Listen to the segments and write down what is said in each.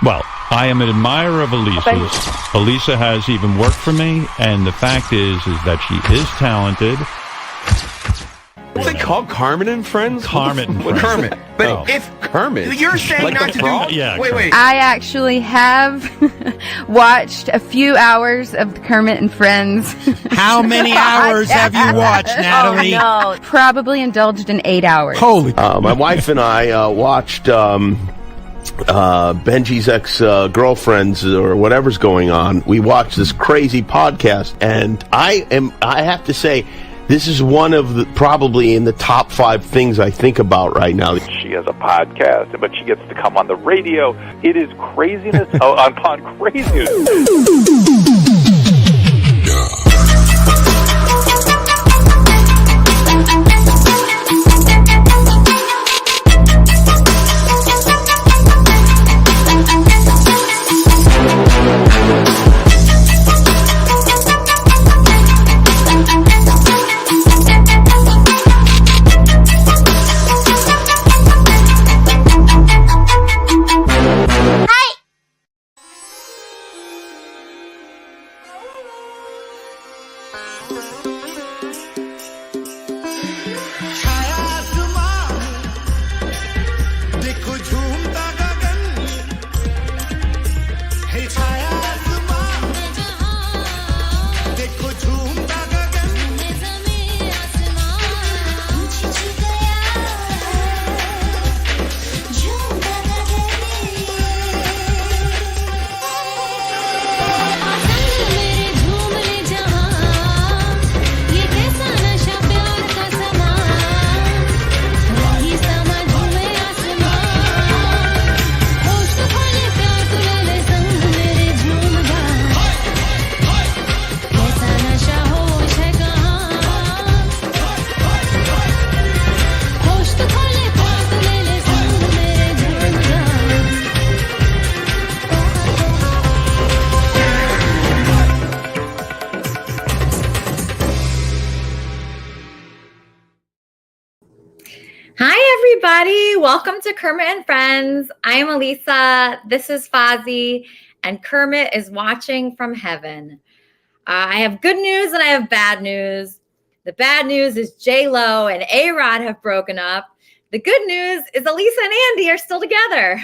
Well, I am an admirer of Elisa's. Elisa has even worked for me, and the fact is that she is talented. What's it called? Kermit and Friends? Kermit and Friends. Kermit. But if Kermit, you're saying like not the to frog? do, Yeah, wait. I actually have watched a few hours of Kermit and Friends. How many hours have you watched, Natalie? Oh, no. Probably indulged in 8 hours. Holy. My wife and I watched Benji's ex-girlfriends or whatever's going on. We watched this crazy podcast, and I have to say, this is one of the probably in the top 5 things I think about right now. She has a podcast, but she gets to come on the radio. It is craziness upon craziness. Everybody, welcome to Kermit and Friends. I am Elisa. This is Fozzie, and Kermit is watching from heaven. I have good news and I have bad news. The bad news is J-Lo and A-Rod have broken up. The good news is Elisa and Andy are still together.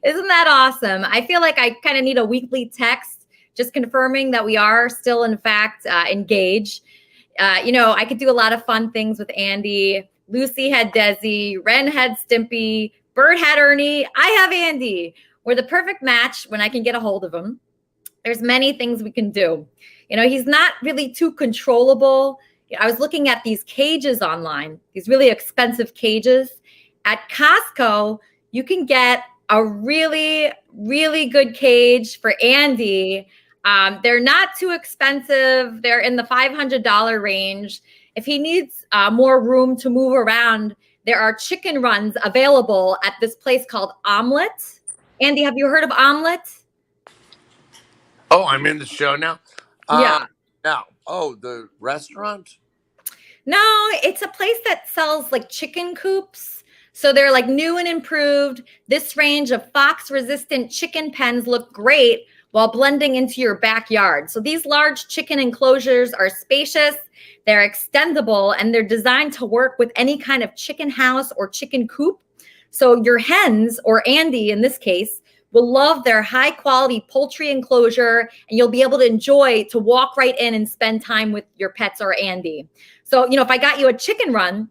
Isn't that awesome? I feel like I kind of need a weekly text just confirming that we are still, in fact, engaged. I could do a lot of fun things with Andy. Lucy had Desi, Ren had Stimpy, Bird had Ernie, I have Andy. We're the perfect match when I can get a hold of him. There's many things we can do. He's not really too controllable. I was looking at these cages online, these really expensive cages. At Costco, you can get a really, really good cage for Andy. They're not too expensive. They're in the $500 range. If he needs more room to move around, there are chicken runs available at this place called Omelet. Andy, have you heard of Omelet? Oh, I'm in the show now? Yeah. Now, the restaurant? No, it's a place that sells like chicken coops. So they're like new and improved. This range of fox-resistant chicken pens look great while blending into your backyard. So these large chicken enclosures are spacious, they're extendable, and they're designed to work with any kind of chicken house or chicken coop. So your hens, or Andy in this case, will love their high quality poultry enclosure, and you'll be able to enjoy to walk right in and spend time with your pets or Andy. So, if I got you a chicken run,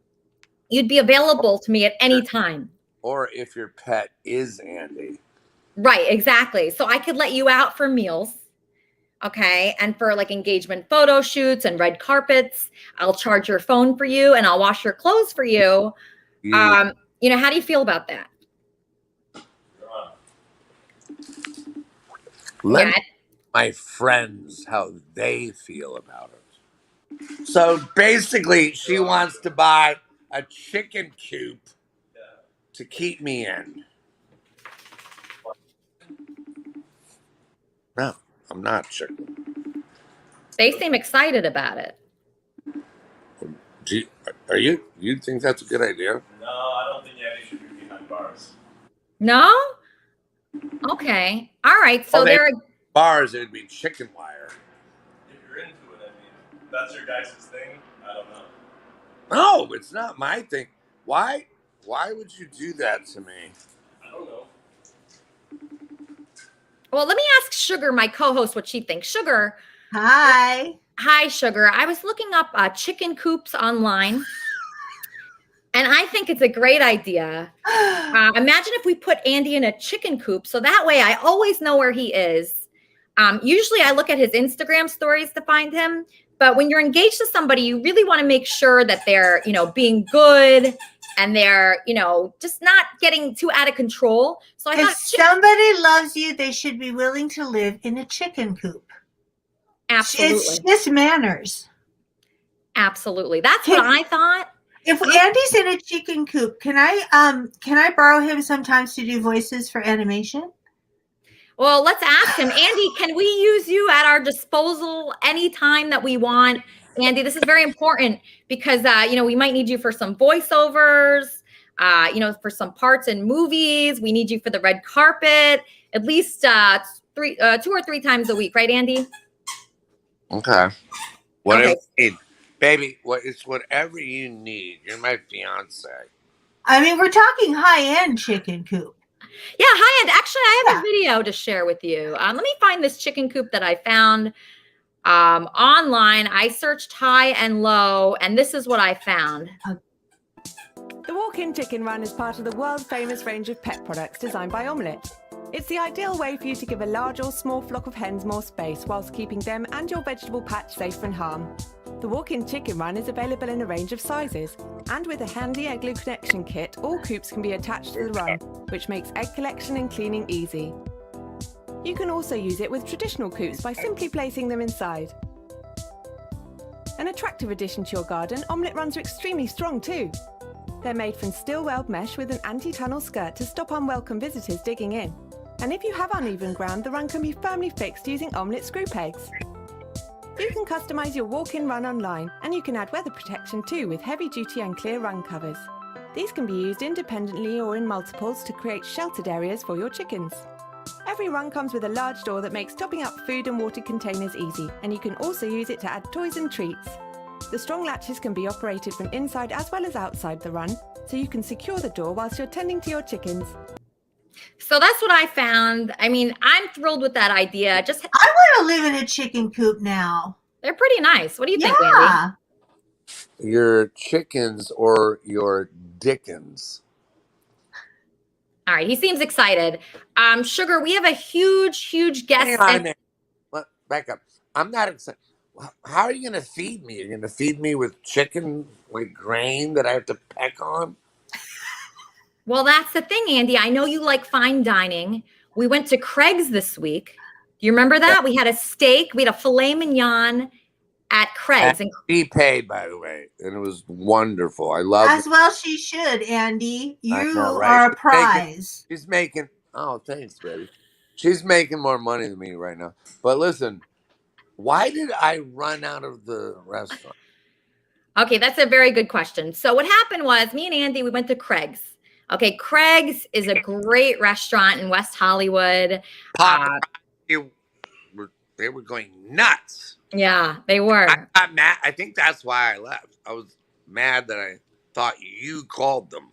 you'd be available to me at any time. Or if your pet is Andy. Right, exactly. So I could let you out for meals, okay? And for like engagement photo shoots and red carpets, I'll charge your phone for you and I'll wash your clothes for you. Yeah. How do you feel about that? Let my friends how they feel about it. So basically, she wants to buy a chicken coop to keep me in. No, I'm not chicken. They seem excited about it. You think that's a good idea? No, I don't think Andy should be behind bars. No? Okay. All right. So they there. bars, it would be chicken wire. If you're into it, I mean, that's your guys' thing. I don't know. No, it's not my thing. Why? Why would you do that to me? I don't know. Well, let me ask Sugar, my co-host, what she thinks. Sugar. Hi. Hi, Sugar. I was looking up chicken coops online, and I think it's a great idea. Imagine if we put Andy in a chicken coop, so that way I always know where he is. Usually I look at his Instagram stories to find him, but when you're engaged to somebody, you really want to make sure that they're, being good and they're, just not getting too out of control. So I if thought somebody loves you, they should be willing to live in a chicken coop. Absolutely. It's just manners. Absolutely. That's what I thought. If Andy's in a chicken coop, can I borrow him sometimes to do voices for animation? Well, let's ask him. Andy, can we use you at our disposal anytime that we want? Andy, this is very important because, we might need you for some voiceovers, for some parts in movies. We need you for the red carpet, at least 2 or 3 times a week. Right, Andy? Okay. Whatever you need. Baby, it's whatever you need. You're my fiance. I mean, we're talking high-end chicken coop. Yeah, high-end. Actually, I have a video to share with you. Let me find this chicken coop that I found online. I searched high and low, and this is what I found. The walk-in chicken run is part of the world-famous range of pet products designed by Omelette. It's the ideal way for you to give a large or small flock of hens more space whilst keeping them and your vegetable patch safe from harm. The walk-in chicken run is available in a range of sizes, and with a handy egg glue connection kit, all coops can be attached to the run, which makes egg collection and cleaning easy. You can also use it with traditional coops by simply placing them inside. An attractive addition to your garden, Omelette runs are extremely strong too. They're made from steel weld mesh with an anti-tunnel skirt to stop unwelcome visitors digging in. And if you have uneven ground, the run can be firmly fixed using Omelette screw pegs. You can customize your walk-in run online, and you can add weather protection too with heavy-duty and clear run covers. These can be used independently or in multiples to create sheltered areas for your chickens. Every run comes with a large door that makes topping up food and water containers easy, and you can also use it to add toys and treats. The strong latches can be operated from inside as well as outside the run, so you can secure the door whilst you're tending to your chickens. So that's what I found. I mean, I'm thrilled with that idea. I want to live in a chicken coop now. They're pretty nice. What do you think, Andy? Your chickens or your dickens? All right. He seems excited. Sugar, we have a huge guest. Hang on a minute. Back up. I'm not excited. How are you going to feed me? You're going to feed me with chicken, with grain that I have to peck on? Well, that's the thing, Andy. I know you like fine dining. We went to Craig's this week. Do you remember that? We had a steak. We had a filet mignon at Craig's. And she paid, by the way, and it was wonderful. I love it. As well she should, Andy. You are a prize. She's making, oh, thanks, baby. She's making more money than me right now. But listen, why did I run out of the restaurant? Okay, that's a very good question. So what happened was me and Andy, we went to Craig's. Okay, Craig's is a great restaurant in West Hollywood. They were going nuts. Yeah, they were. I got mad. I think that's why I left. I was mad that I thought you called them.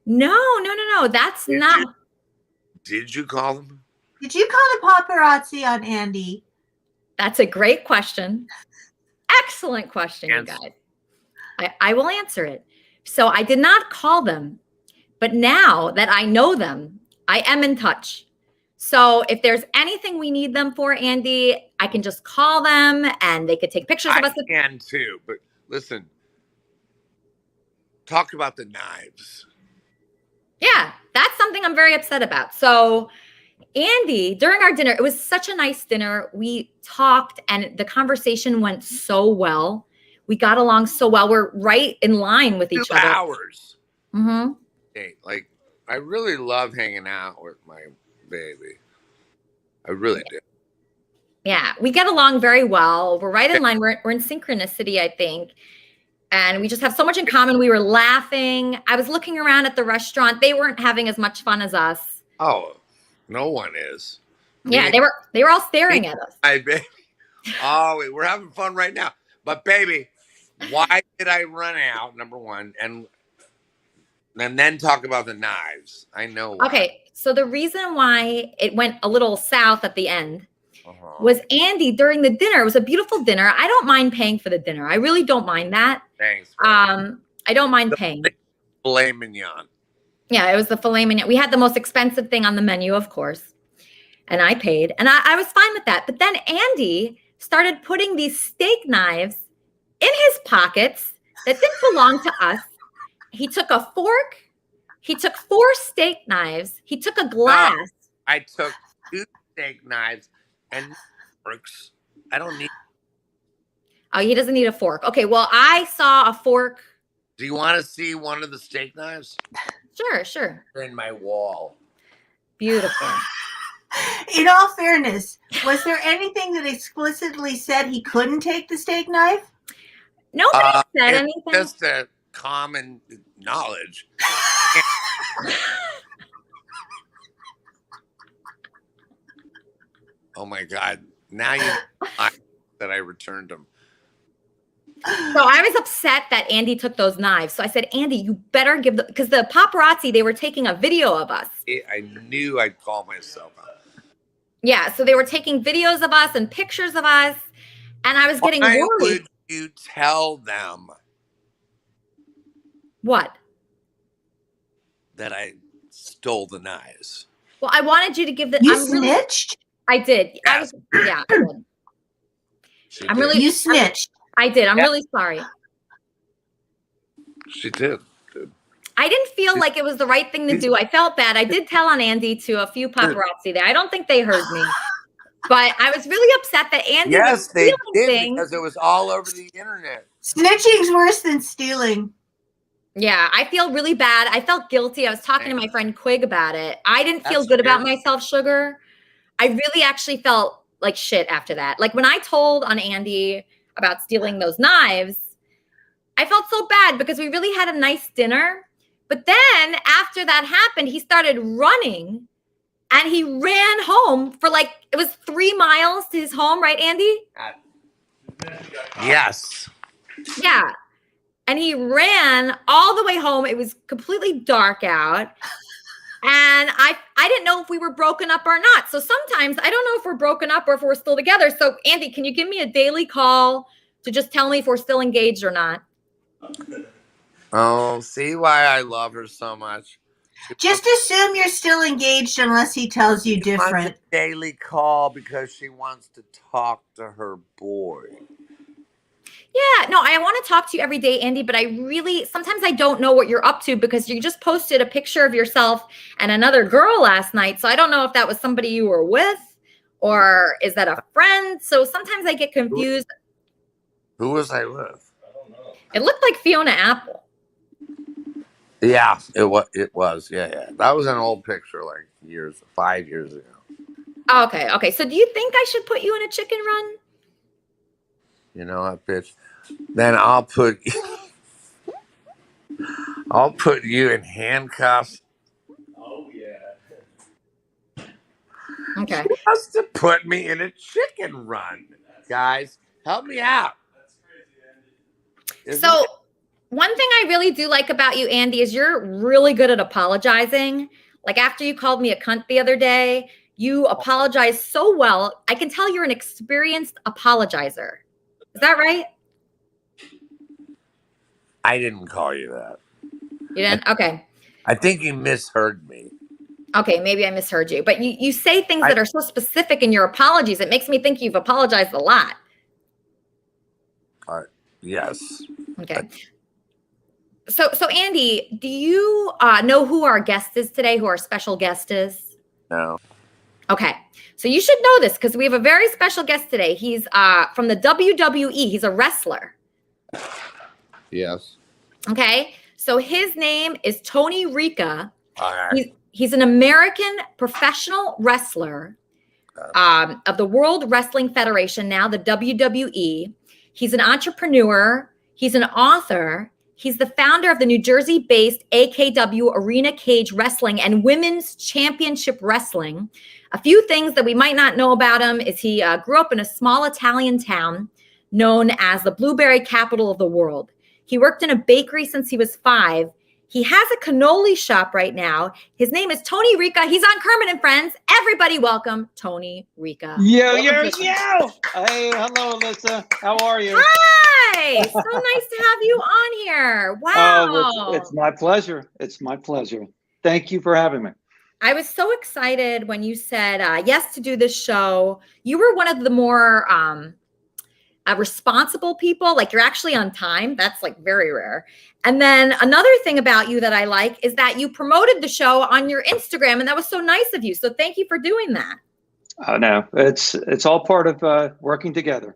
No. That's not. Did you call them? Did you call the paparazzi on Andy? That's a great question. Excellent question, you guys. I will answer it. So I did not call them. But now that I know them, I am in touch. So if there's anything we need them for, Andy, I can just call them and they could take pictures of us. I can too, but listen, talk about the knives. Yeah, that's something I'm very upset about. So Andy, during our dinner, it was such a nice dinner. We talked and the conversation went so well. We got along so well. We're right in line with each other. 2 hours. Mm-hmm. Hey, like, I really love hanging out with my baby. I really do. Yeah, we get along very well. We're right in line. We're in synchronicity, I think. And we just have so much in common. We were laughing. I was looking around at the restaurant. They weren't having as much fun as us. Oh, No one is. Yeah, Me- they were all staring at us. Hi, baby. Oh, wait, we're having fun right now. But baby, why did I run out? Number one, and then talk about the knives. I know why. Okay, so the reason why it went a little south at the end was Andy during the dinner. It was a beautiful dinner. I don't mind paying for the dinner. I really don't mind that. Thanks. I don't mind paying. Filet mignon. Yeah, it was the filet mignon. We had the most expensive thing on the menu, of course. And I paid. And I was fine with that. But then Andy started putting these steak knives in his pockets that didn't belong to us. He took a fork. He took 4 steak knives. He took a glass. No, I took 2 steak knives and forks. I don't need. Oh, he doesn't need a fork. Okay, well, I saw a fork. Do you want to see one of the steak knives? Sure. They're in my wall. Beautiful. In all fairness, was there anything that explicitly said he couldn't take the steak knife? Nobody said it's anything. Just a common knowledge. Oh my God! Now you know that I returned them. So I was upset that Andy took those knives. So I said, Andy, you better give because the paparazzi, they were taking a video of us. I knew I'd call myself out. Yeah, so they were taking videos of us and pictures of us, and I was getting Why worried. would you tell them What? that I stole the knives? Well, I wanted you to give the. You snitched? I did. I did. I'm really. You snitched. I did. I'm really sorry. She did. I didn't feel like it was the right thing to do. I felt bad. I did tell on Andy to a few paparazzi there. I don't think they heard me. But I was really upset that Andy was they stealing did things. because it was all over the internet. Snitching's worse than stealing. Yeah, I feel really bad. I felt guilty. I was talking to my friend Quig about it. I didn't feel good about myself, Sugar. I really actually felt like shit after that. Like when I told on Andy about stealing those knives, I felt so bad because we really had a nice dinner. But then after that happened, he started running and he ran home for like, it was 3 miles to his home, right, Andy? Yes. Yeah. And he ran all the way home. It was completely dark out. And I didn't know if we were broken up or not. So sometimes I don't know if we're broken up or if we're still together. So Andy, can you give me a daily call to just tell me if we're still engaged or not? Oh, see why I love her so much. Just assume you're still engaged unless he tells you She wants different. a daily call because she wants to talk to her boy. Yeah, no, I want to talk to you every day, Andy, but sometimes I don't know what you're up to because you just posted a picture of yourself and another girl last night. So I don't know if that was somebody you were with or is that a friend? So sometimes I get confused. Who was I with? It looked like Fiona Apple. Yeah, it was. Yeah. That was an old picture, like 5 years ago. Oh, okay. So do you think I should put you in a chicken run? You know what, bitch? Then I'll put you in handcuffs. Oh yeah. Okay. She wants to put me in a chicken run. Guys, help me out. That's crazy, Andy. So one thing I really do like about you, Andy, is you're really good at apologizing. Like after you called me a cunt the other day, you apologized so well. I can tell you're an experienced apologizer. Is that right? I didn't call you that. You didn't? Okay. I think you misheard me. Okay, maybe I misheard you. But you say things that are so specific in your apologies. It makes me think you've apologized a lot. Yes. Okay. So Andy, do you know who our guest is today, who our special guest is? No. Okay. So you should know this because we have a very special guest today. He's from the WWE. He's a wrestler. Yes. Okay. So his name is Tony Ricca. All right. He's an American professional wrestler of the World Wrestling Federation, now the WWE. He's an entrepreneur. He's an author. He's the founder of the New Jersey-based AKW Arena Cage Wrestling and Women's Championship Wrestling. A few things that we might not know about him is he grew up in a small Italian town known as the blueberry capital of the world. He worked in a bakery since he was 5. He has a cannoli shop right now. His name is Tony Ricca. He's on Kermit and Friends. Everybody welcome Tony Ricca. Yo. Hey, hello, Alyssa. How are you? Hi. So nice to have you on here. Wow. It's my pleasure. It's my pleasure. Thank you for having me. I was so excited when you said yes to do this show. You were one of the more responsible people. Like, you're actually on time. That's like very rare. And then another thing about you that I like is that you promoted the show on your Instagram, and that was so nice of you. So thank you for doing that. Oh, no, it's all part of working together.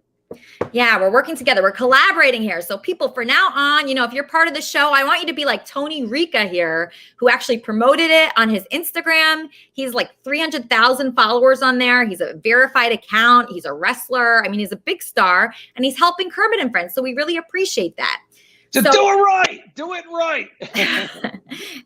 Yeah, we're working together. We're collaborating here. So people, for now on, if you're part of the show, I want you to be like Tony Ricca here, who actually promoted it on his Instagram. He's like 300,000 followers on there. He's a verified account. He's a wrestler. I mean, he's a big star, and he's helping Kermit and Friends. So we really appreciate that. Do it right. Do it right.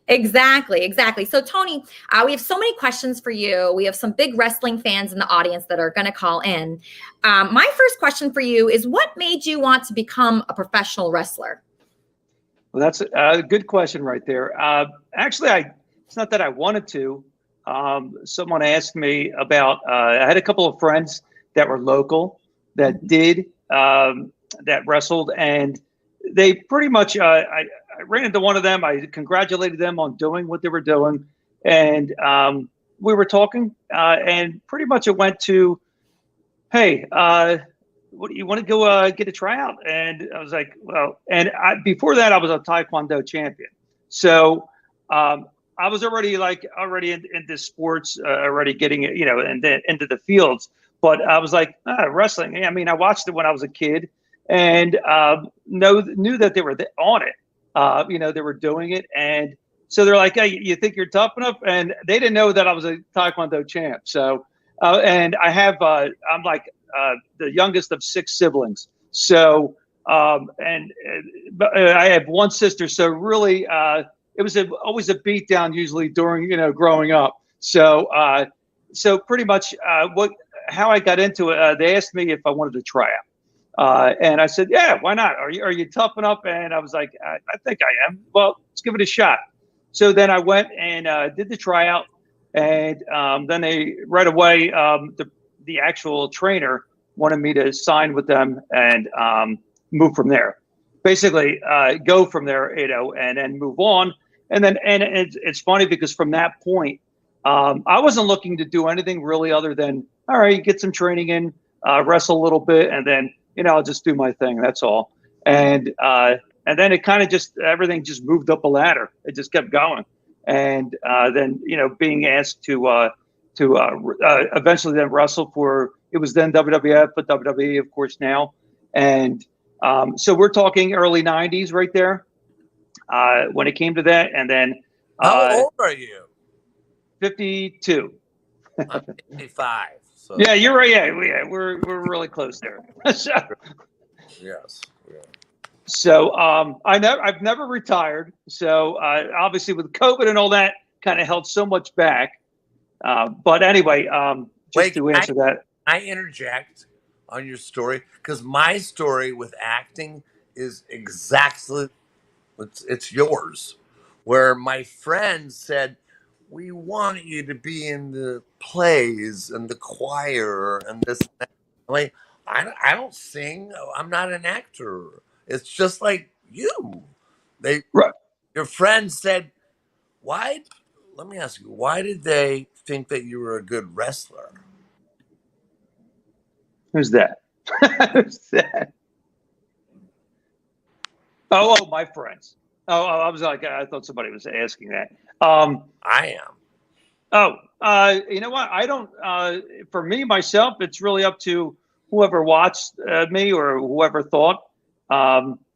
Exactly. So Tony, we have so many questions for you. We have some big wrestling fans in the audience that are going to call in. My first question for you is, what made you want to become a professional wrestler? Well, that's a good question right there. Actually, it's not that I wanted to. Someone asked me about, I had a couple of friends that were local that did, that wrestled, and they pretty much, I ran into one of them. I congratulated them on doing what they were doing. And we were talking, and pretty much it went to, hey, what do you want to go get a tryout? And I was like, well, and before that, I was a Taekwondo champion. So I was already into sports, already getting, into the fields. But I was like, wrestling. I mean, I watched it when I was a kid. And knew that they were on it. They were doing it. And so they're like, hey, you think you're tough enough? And they didn't know that I was a Taekwondo champ. So, and I have, I'm like the youngest of 6 siblings. So, and I have one sister. So really, it was always a beat down usually during, growing up. So, so pretty much how I got into it, they asked me if I wanted to try out. And I said, yeah, why not? Are you tough enough? And I was like, I think I am. Well, let's give it a shot. So then I went and did the tryout. And then they right away, the actual trainer wanted me to sign with them and move from there. Basically, go from there, and then move on. And then it's funny because from that point, I wasn't looking to do anything really other than, all right, get some training in, wrestle a little bit, and then I'll just do my thing. That's all. And then it kind of just, everything just moved up a ladder. It just kept going. And then, being asked to eventually then wrestle for, it was then WWF, but WWE, of course, now. And so we're talking early 90s right there when it came to that. And then. How old are you? 52. I'm 55. So. Yeah, you're right. Yeah, we're really close there. So, yes. Yeah. So I've never retired. So obviously with COVID and all that kind of held so much back. But anyway, just to answer that. I interject on your story because my story with acting is exactly it's yours, where my friend said, we want you to be in the plays and the choir and this. And that. Like, I don't sing. I'm not an actor. It's just like you. Your friend said, why? Let me ask you, why did they think that you were a good wrestler? Who's that? Who's that? Oh, my friends. Oh, I was like, I thought somebody was asking that. I am. Oh, you know what? I don't, for me, myself, it's really up to whoever watched me or whoever thought.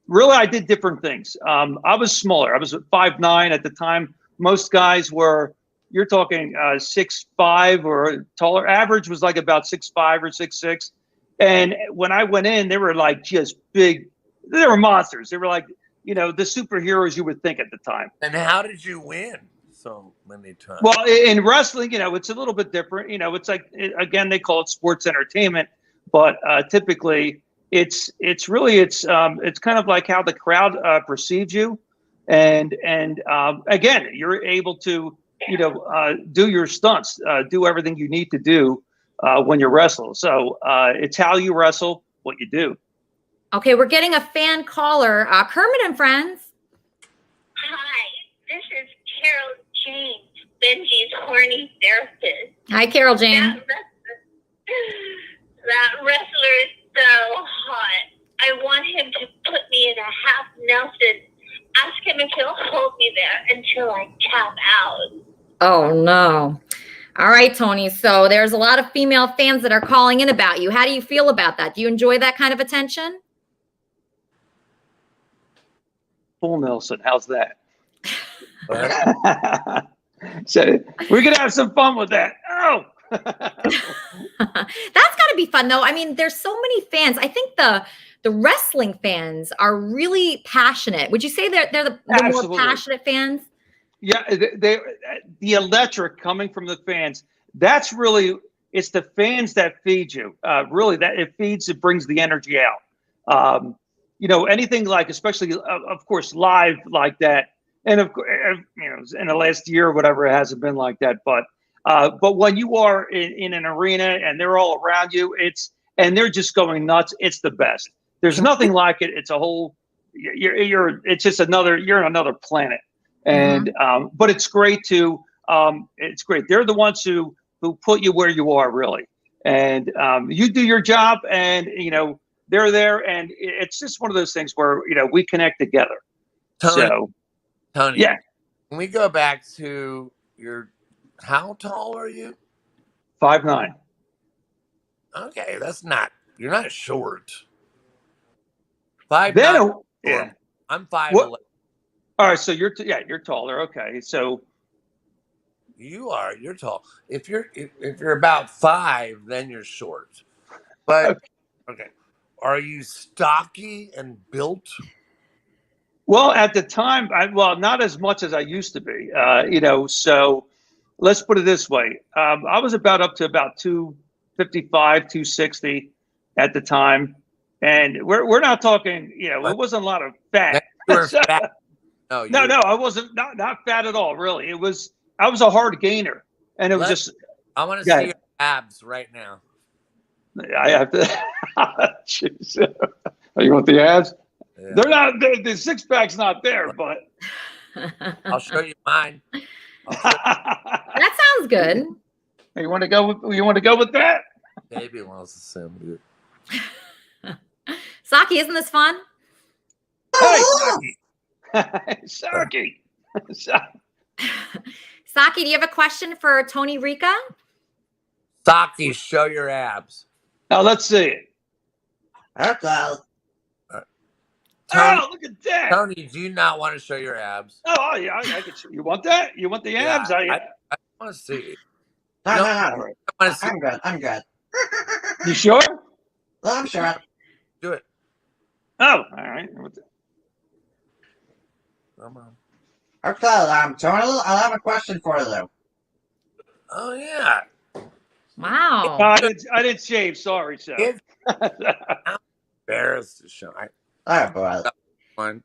Really, I did different things. I was smaller. I was 5'9" at the time. Most guys were, you're talking 6'5" or taller. Average was like about 6'5" or 6'6". And when I went in, they were like just big. They were monsters. They were like the superheroes you would think at the time. And how did you win so many times? Well, in wrestling, it's a little bit different. It's like, again, they call it sports entertainment, but typically it's kind of like how the crowd perceives you, and again, you're able to do your stunts, do everything you need to do when you wrestle. So it's how you wrestle, what you do. Okay, we're getting a fan caller. Kermit and Friends. Hi, this is Carol James, Benji's horny therapist. Hi, Carol James. That wrestler is so hot. I want him to put me in a half Nelson. Ask him if he'll hold me there until I tap out. Oh, no. All right, Tony. So there's a lot of female fans that are calling in about you. How do you feel about that? Do you enjoy that kind of attention? Full Nelson, how's that? So we're gonna have some fun with that. Oh, that's got to be fun, though. I mean, there's so many fans. I think the wrestling fans are really passionate. Would you say they're the more passionate fans? Yeah, the electric coming from the fans. That's really, it's the fans that feed you. Really, that it brings the energy out. Anything like, especially of course, live like that, and of course, in the last year or whatever, it hasn't been like that. But when you are in an arena and they're all around you, and they're just going nuts. It's the best. There's nothing like it. It's a whole. It's just you're in another planet. And but it's great it's great. They're the ones who put you where you are, really. And you do your job, and they're there, and it's just one of those things where we connect together. Tony, yeah. Can we go back to how tall are you? 5'9". Okay, you're not short. 5'9". Yeah. I'm 5'11". All right, so you're taller. Okay, so you're tall. If you're about 5, then you're short. But okay, are you stocky and built? Well, at the time, not as much as I used to be. So let's put it this way: I was up to about 255, 260 at the time, and we're not talking. It wasn't a lot of fat. You were fat. No, I wasn't not fat at all. Really, I was a hard gainer, and it was just. I want to see your abs right now. I have to. Jeez. Oh, you want the abs? Yeah. They're not. The six pack's not there, but I'll show you mine. That sounds good. You want to go with that? Baby wants to send it. Saki, isn't this fun? Hey, Saki. Saki, do you have a question for Tony Ricca? Saki, show your abs. Oh, let's see it. Okay. Tony, look at that. Tony, do you not want to show your abs? Oh yeah, I can show. You want that? You want the abs? I want to see. No. I'm good. I'm good. You sure? Well, I'm sure. Do it. Oh, all right. Come on. Okay, Tony, I have a question for you. Oh yeah. Wow. I didn't shave. Sorry, so. I'm embarrassed to show. Boy. One.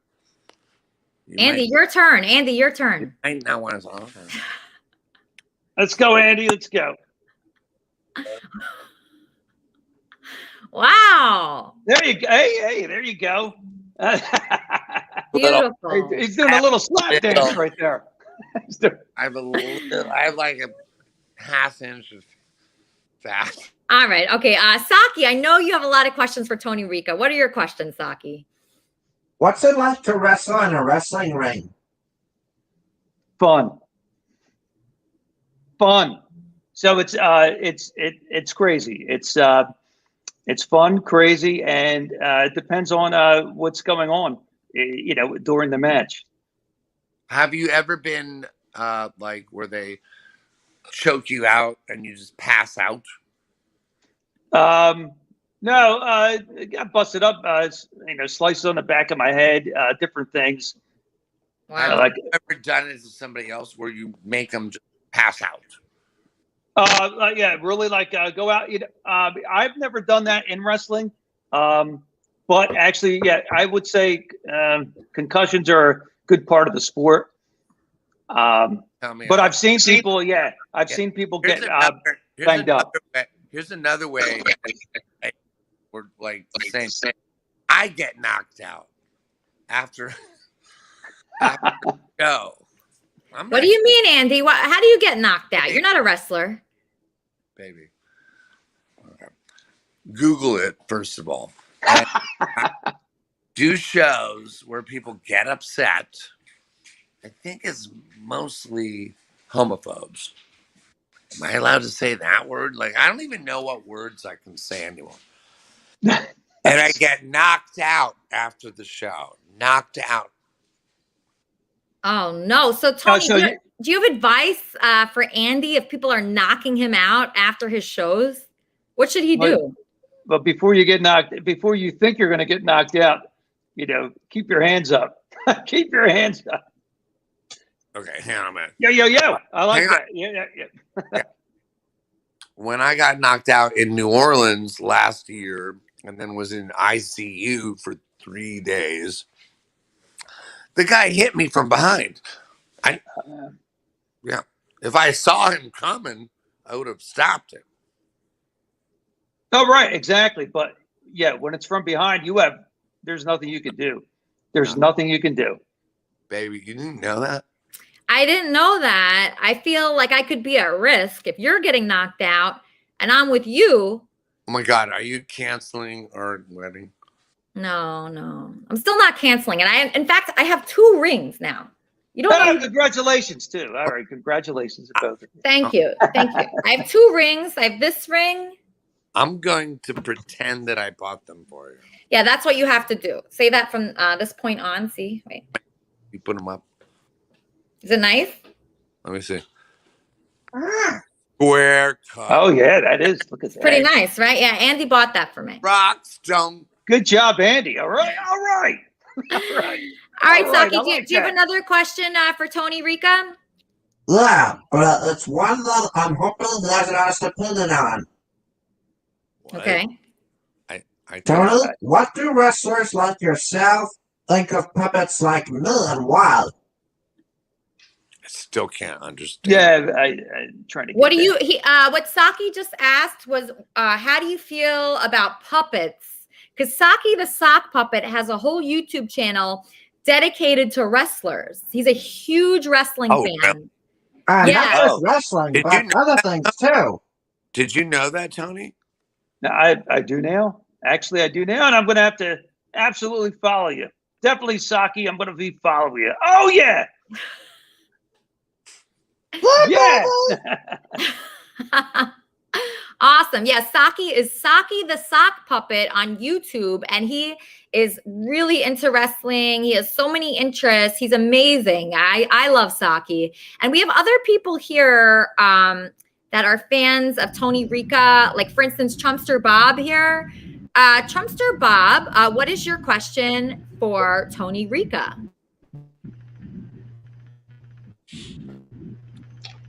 Andy, your turn. Andy, your turn. I not want to. Okay. Let's go, Andy. Let's go. Wow. There you go. Hey, there you go. Beautiful. He's doing a little slap dance right there. I have like a half inch of fat. All right. Okay. Saki, I know you have a lot of questions for Tony Ricca. What are your questions, Saki? What's it like to wrestle in a wrestling ring? Fun. So it's crazy. It's fun, crazy, and it depends on what's going on, during the match. Have you ever been like where they choke you out and you just pass out? No, got busted up. Sliced on the back of my head. Different things. Wow. Have you ever done it to somebody else where you make them just pass out? Yeah, really go out. I've never done that in wrestling. But actually, yeah, I would say concussions are a good part of the sport. But I've seen people, I've seen people get banged up. Here's another way. We're like the same thing. I get knocked out after the show. What do you mean, Andy? How do you get knocked out? You're not a wrestler. Baby. Okay. Google it, first of all. Do shows where people get upset. I think it's mostly homophobes. Am I allowed to say that word? Like, I don't even know what words I can say anymore. And I get knocked out after the show. Knocked out. Oh, no. So, Tony, do you have advice for Andy if people are knocking him out after his shows? What should he do? But before you think you're going to get knocked out, keep your hands up. Keep your hands up. Okay, hang on a minute. Yo. I like that. Yeah. When I got knocked out in New Orleans last year and then was in ICU for 3 days, the guy hit me from behind. If I saw him coming, I would have stopped him. Oh, right, exactly. But yeah, when it's from behind, there's nothing you can do. There's nothing you can do. Baby, you didn't know that? I didn't know that. I feel like I could be at risk if you're getting knocked out and I'm with you. Oh my God, are you canceling our wedding? No. I'm still not canceling it. In fact, I have 2 rings now. You don't congratulations too. All right, congratulations to both of you. Thank you. I have 2 rings. I have this ring. I'm going to pretend that I bought them for you. Yeah, that's what you have to do. Say that from this point on. See, wait. You put them up. Is it nice? Let me see. Square cut. Oh yeah, that is. Look at that. Pretty nice, right? Yeah, Andy bought that for me. Rockstone. Good job, Andy. All right. All right, Saki, do you have another question for Tony Ricca? Yeah, but it's one that I'm hoping there's an opinion on. What? Okay. Tony, what do wrestlers like yourself think of puppets like me and why? I still can't understand. Yeah, I'm trying to. What do you? What Saki just asked was, how do you feel about puppets? Because Saki the sock puppet has a whole YouTube channel dedicated to wrestlers. He's a huge wrestling fan. Really? Not just wrestling, but other things too. Did you know that, Tony? No, I do now. Actually, I do now, and I'm going to have to absolutely follow you. Definitely, Saki. I'm going to be following you. Oh yeah. Yeah. Awesome. Yeah, Saki is Saki the sock puppet on YouTube, and he is really into wrestling. He has so many interests. He's amazing. I love Saki. And we have other people here that are fans of Tony Ricca, like, for instance, Trumpster Bob here. Trumpster Bob, what is your question for Tony Ricca?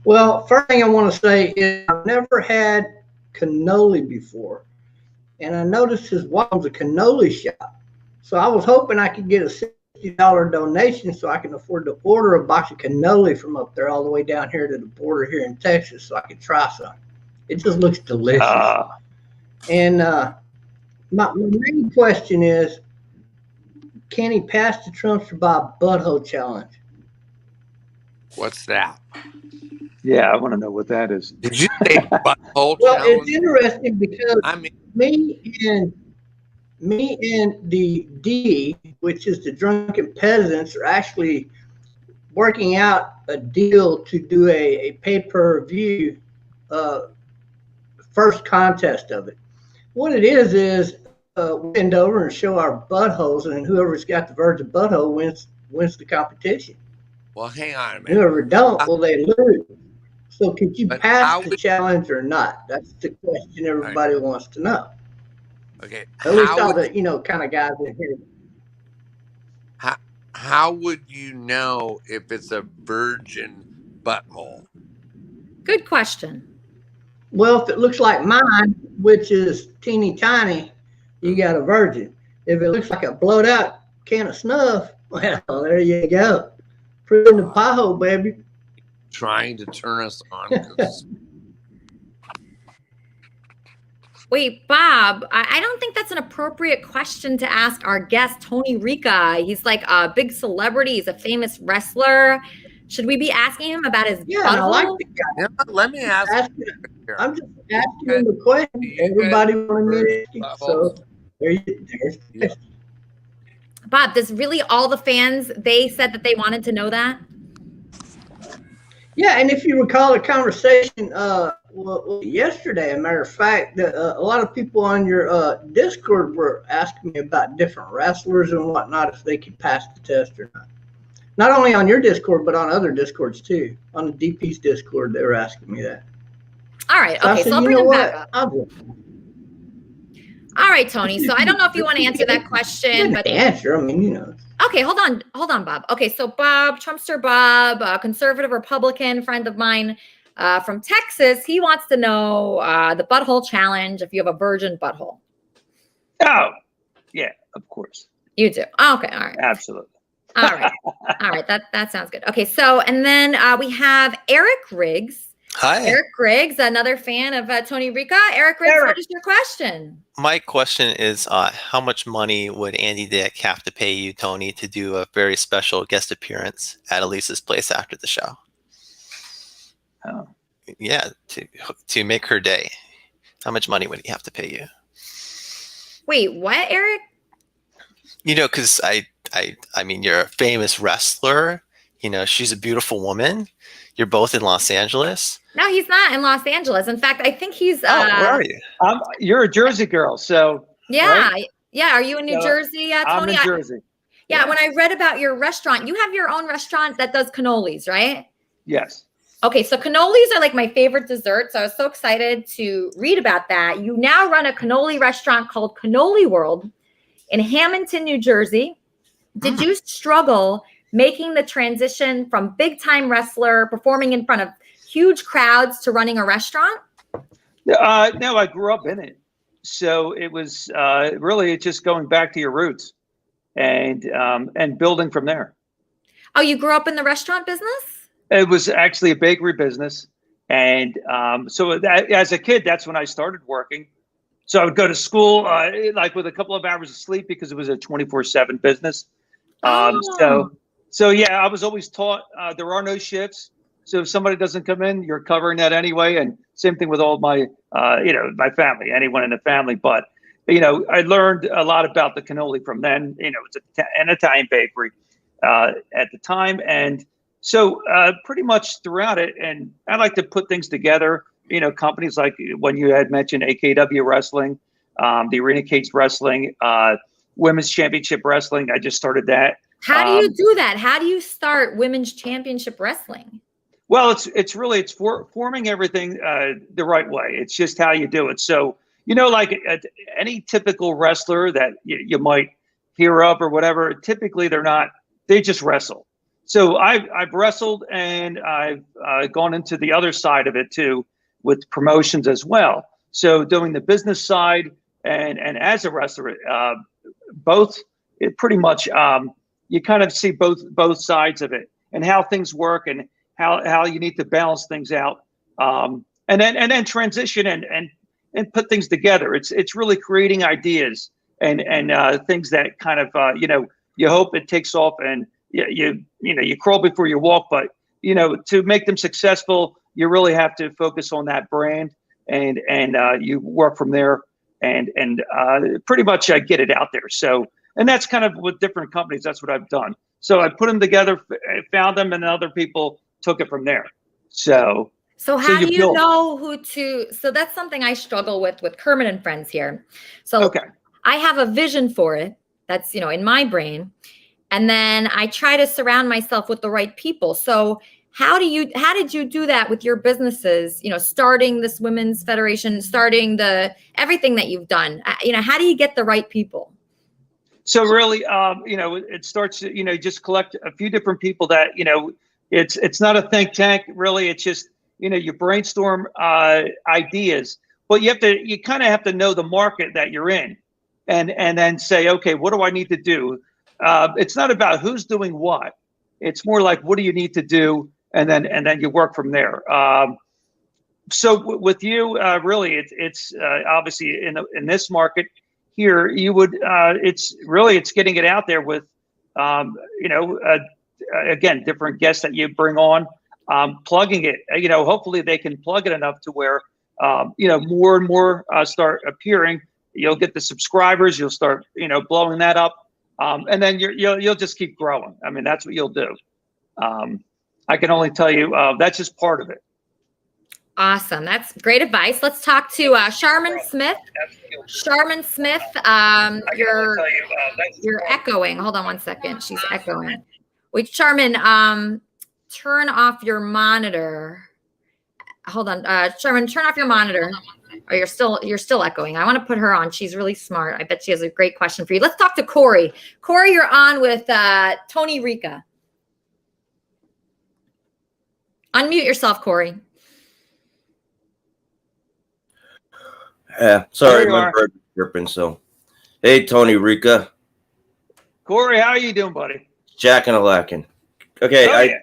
Well, first thing I want to say is I've never had cannoli before, and I noticed his wife was a cannoli shop. So I was hoping I could get a $60 donation so I can afford to order a box of cannoli from up there all the way down here to the border here in Texas so I could try some. It just looks delicious. And my main question is, can he pass the Trumpster Bob Butthole Challenge? What's that? Yeah, I want to know what that is. Did you say butthole Well, challenge? it's interesting because me and the D, which is the Drunken Peasants, are actually working out a deal to do a pay-per-view first contest of it. What it is we bend over and show our buttholes, and whoever's got the virgin butthole wins the competition. Well, hang on a minute. Whoever don't, well, they lose. So could you pass the challenge or not? That's the question everybody wants to know. Okay. At least all the kind of guys in here. How would you know if it's a virgin butthole? Good question. Well, if it looks like mine, which is teeny tiny, you got a virgin. If it looks like a blowed out can of snuff, well, there you go. Put it in the pie hole, baby. Trying to turn us on. 'Cause... Wait, Bob, I don't think that's an appropriate question to ask our guest, Tony Ricca. He's like a big celebrity. He's a famous wrestler. Should we be asking him about his butthole? I like the guy. Yeah, let me ask I'm just asking him the question. Everybody wanted me to ask, so there's Bob, does really all the fans, they said that they wanted to know that? Yeah, and if you recall the conversation yesterday, as a matter of fact, a lot of people on your Discord were asking me about different wrestlers and whatnot, if they could pass the test or not. Not only on your Discord, but on other Discords too. On the DP's Discord, they were asking me that. All right, okay, so I'll bring him back up. All right, Tony. So I don't know if you want to answer that question, but answer. I mean, Okay, hold on, Bob. Okay, so Bob, Trumpster Bob, a conservative Republican friend of mine from Texas, he wants to know the butthole challenge. If you have a virgin butthole. Oh, yeah, of course. You do. Oh, okay, all right. Absolutely. All right. That sounds good. Okay, so and then we have Eric Riggs. Hi. Eric Riggs, another fan of Tony Ricca. Eric Riggs, what is your question? My question is, how much money would Andy Dick have to pay you, Tony, to do a very special guest appearance at Elisa's place after the show? Oh. Yeah, to make her day. How much money would he have to pay you? Wait, what, Eric? You know, because I mean, you're a famous wrestler. You know, she's a beautiful woman. You're both in Los Angeles. No, he's not in Los Angeles. In fact, I think he's. Where are you? You're a Jersey girl, so. Yeah, right? yeah. Are you in New Jersey, Tony? I'm in Jersey. Yeah, when I read about your restaurant, you have your own restaurant that does cannolis, right? Yes. Okay, so cannolis are like my favorite dessert. So I was so excited to read about that. You now run a cannoli restaurant called Cannoli World in Hamilton, New Jersey. Did you struggle making the transition from big-time wrestler performing in front of huge crowds to running a restaurant? No, I grew up in it. So it was really just going back to your roots and building from there. Oh, you grew up in the restaurant business? It was actually a bakery business. And so as a kid, that's when I started working. So I would go to school like with a couple of hours of sleep because it was a 24/7 business. So yeah, I was always taught there are no shifts. So if somebody doesn't come in, you're covering that anyway. And same thing with all my, my family, anyone in the family. But, I learned a lot about the cannoli from then. It's an Italian bakery at the time. And so pretty much throughout it, and I like to put things together, companies like when you had mentioned AKW Wrestling, the Arena Cage Wrestling, Women's Championship Wrestling. I just started that. How do you do that? How do you start Women's Championship Wrestling? Well, it's forming everything the right way. It's just how you do it. So, like any typical wrestler that you might hear of or whatever, typically they just wrestle. So I've wrestled and I've gone into the other side of it too with promotions as well. So doing the business side and as a wrestler, both it pretty much you kind of see both sides of it and how things work and how you need to balance things out, and then transition and put things together. It's really creating ideas and things that kind of you hope it takes off and you crawl before you walk, but to make them successful, you really have to focus on that brand and you work from there and pretty much get it out there. So. And that's kind of with different companies. That's what I've done. So I put them together, found them, and other people took it from there. So how do you know who to? So that's something I struggle with Kermit and Friends here. So I have a vision for it. That's in my brain, and then I try to surround myself with the right people. So How did you do that with your businesses? Starting this women's federation, starting everything that you've done. How do you get the right people? So really, it starts. Just collect a few different people that it's not a think tank. Really, it's just you brainstorm ideas, but you kind of have to know the market that you're in, and then say, okay, what do I need to do? It's not about who's doing what. It's more like, what do you need to do? And then you work from there. So with you, really, it's obviously in this market here, you would it's getting it out there with, again, different guests that you bring on, plugging it. Hopefully they can plug it enough to where more and more start appearing. You'll get the subscribers. You'll start blowing that up, and then you'll just keep growing. I mean, that's what you'll do. I can only tell you that's just part of it. Awesome. That's great advice. Let's talk to Sharman Smith. Sharman Smith, you're echoing. Hold on one second. She's echoing. Wait, Sharman, turn off your monitor. Hold on. Sharman, turn off your monitor. Oh, you're still echoing. I want to put her on. She's really smart. I bet she has a great question for you. Let's talk to Corey. Corey, you're on with Tony Ricca. Unmute yourself, Corey. Yeah, sorry, my bird was chirping. So, hey, Tony Ricca. Corey, how are you doing, buddy? Jacking a lacking. Okay,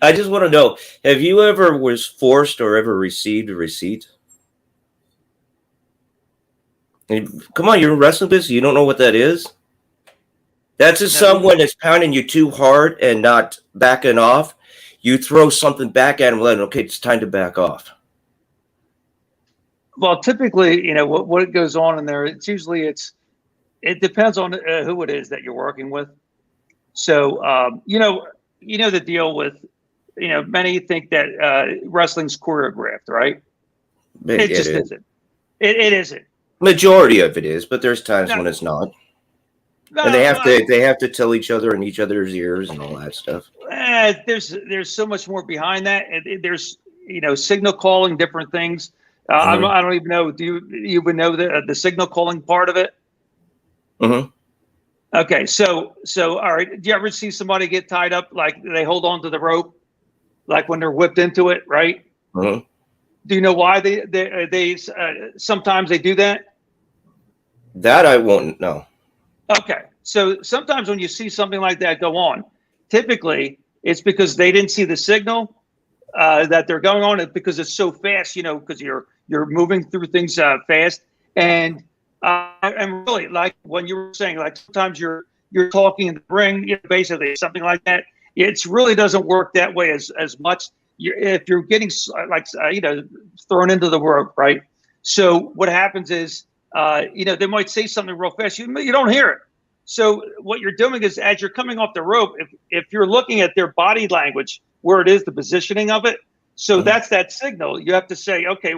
I just want to know: have you ever was forced or ever received a receipt? Come on, you're in wrestling business. You don't know what that is? That's just someone that's pounding you too hard and not backing off. You throw something back at them, let them, okay, it's time to back off. Well, typically, what goes on in there, it depends on who it is that you're working with. So, the deal with, many think that wrestling's choreographed, right? It just isn't. It isn't. Majority of it is, but there's times when it's not. And they have to tell each other in each other's ears and all that stuff. There's so much more behind that. There's signal calling, different things. I don't even know. Do you even know the signal calling part of it? Mm-hmm. Okay, so all right. Do you ever see somebody get tied up like they hold on to the rope, like when they're whipped into it, right? Mm-hmm. Do you know why they sometimes they do that? That I won't know. Okay, so sometimes when you see something like that go on, typically it's because they didn't see the signal that they're going on. It's because it's so fast, because you're moving through things fast, and really, like when you were saying, like sometimes you're talking in the ring, basically something like that. It really doesn't work that way as much. If you're getting thrown into the rope, right? So what happens is, they might say something real fast. You don't hear it. So what you're doing is, as you're coming off the rope, if you're looking at their body language, where it is, the positioning of it. So that's that signal. You have to say, okay,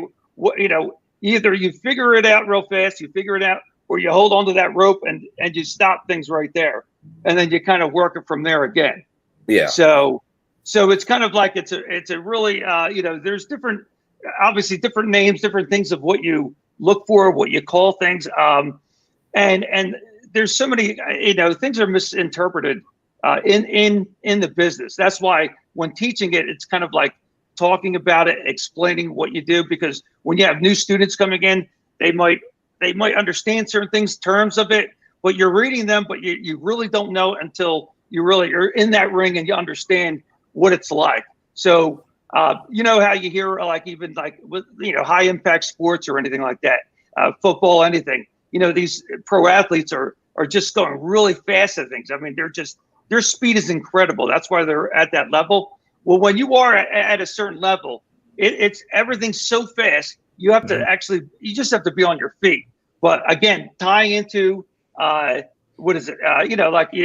either you figure it out real fast, or you hold onto that rope and you stop things right there, and then you kind of work it from there again. Yeah. So it's kind of like it's a really there's obviously different names, different things of what you look for, what you call things, and there's so many things are misinterpreted in the business. That's why when teaching it, it's kind of like talking about it, explaining what you do, because when you have new students coming in, they might understand certain things, terms of it, but you're reading them, but you really don't know until you really are in that ring and you understand what it's like. So how you hear even with high impact sports or anything like that, football, anything, these pro athletes are just going really fast at things. I mean, their speed is incredible. That's why they're at that level. Well, when you are at a certain level, it's everything's so fast. You have to you just have to be on your feet. But again, tying into what is it?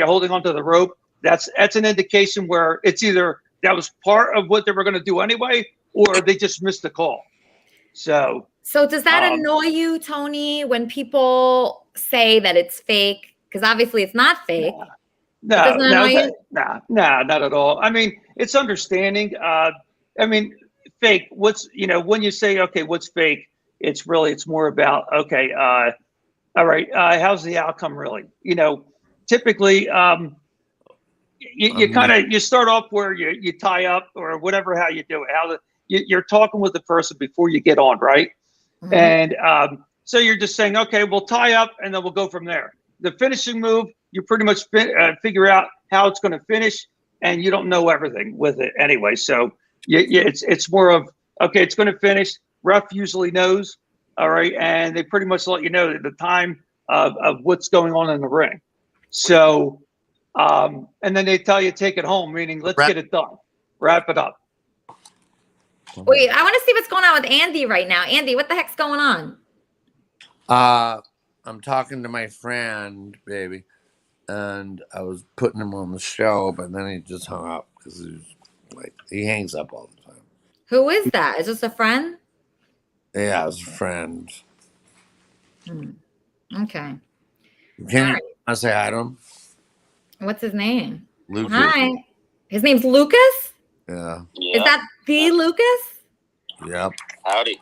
Holding onto the rope. That's an indication where it's either that was part of what they were going to do anyway, or they just missed the call. So does that annoy you, Tony, when people say that it's fake? Because obviously it's not fake. No, doesn't annoy you? not at all. I mean, it's understanding. I mean, fake. When you say, okay, what's fake? It's more about, okay, all right, how's the outcome really? Typically, you start off where you tie up or whatever, how you do it. You're talking with the person before you get on, right? Mm-hmm. And so you're just saying, okay, we'll tie up and then we'll go from there. The finishing move, you pretty much figure out how it's going to finish, and you don't know everything with it anyway. So it's more of, okay, it's going to finish. Ref usually knows, all right, and they pretty much let you know the time of what's going on in the ring. So, and then they tell you take it home, meaning let's get it done, wrap it up. Wait, I want to see what's going on with Andy right now. Andy, what the heck's going on? I'm talking to my friend, baby, and I was putting him on the show, but then he just hung up because he hangs up all the time. Who is that? Is this a friend? Yeah, it's a friend. Okay. Can you say hi to him? What's his name? Lucas. Hi. His name's Lucas? Yeah. Is that the Lucas? Yep. Howdy.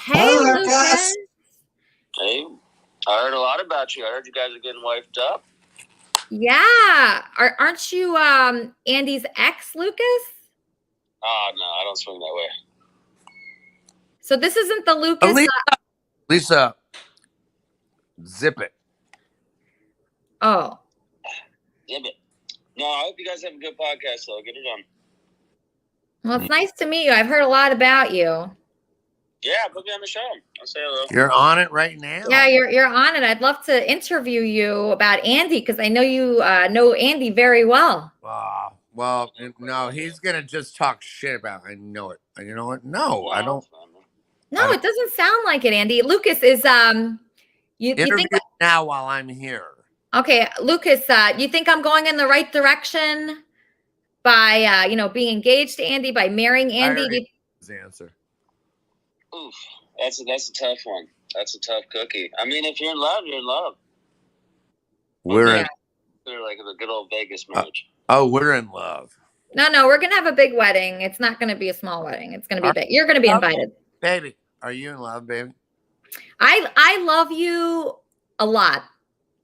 Hey, Lucas. Hey, I heard a lot about you. I heard you guys are getting wifed up. Yeah. Aren't you Andy's ex, Lucas? Oh, no, I don't swing that way. So this isn't the Lucas. Lisa, zip it. Oh. Zip it. No, I hope you guys have a good podcast, though. Get it done. Well, it's nice to meet you. I've heard a lot about you. Yeah, put me on the show. I'll say hello. You're on it right now. Yeah, you're on it. I'd love to interview you about Andy because I know you know Andy very well. Well, no, he's gonna just talk shit about. I know it. And you know what? No, I don't. No, it doesn't sound like it, Andy. Lucas is you think now while I'm here. Okay, Lucas, you think I'm going in the right direction by being engaged to Andy, by marrying Andy? His answer. Oof, that's a tough one. That's a tough cookie. I mean, if you're in love, you're in love. We're in. They're like a good old Vegas marriage. We're in love. No, we're gonna have a big wedding. It's not gonna be a small wedding. It's gonna be big. You're gonna be invited. Baby, are you in love, baby? I love you a lot.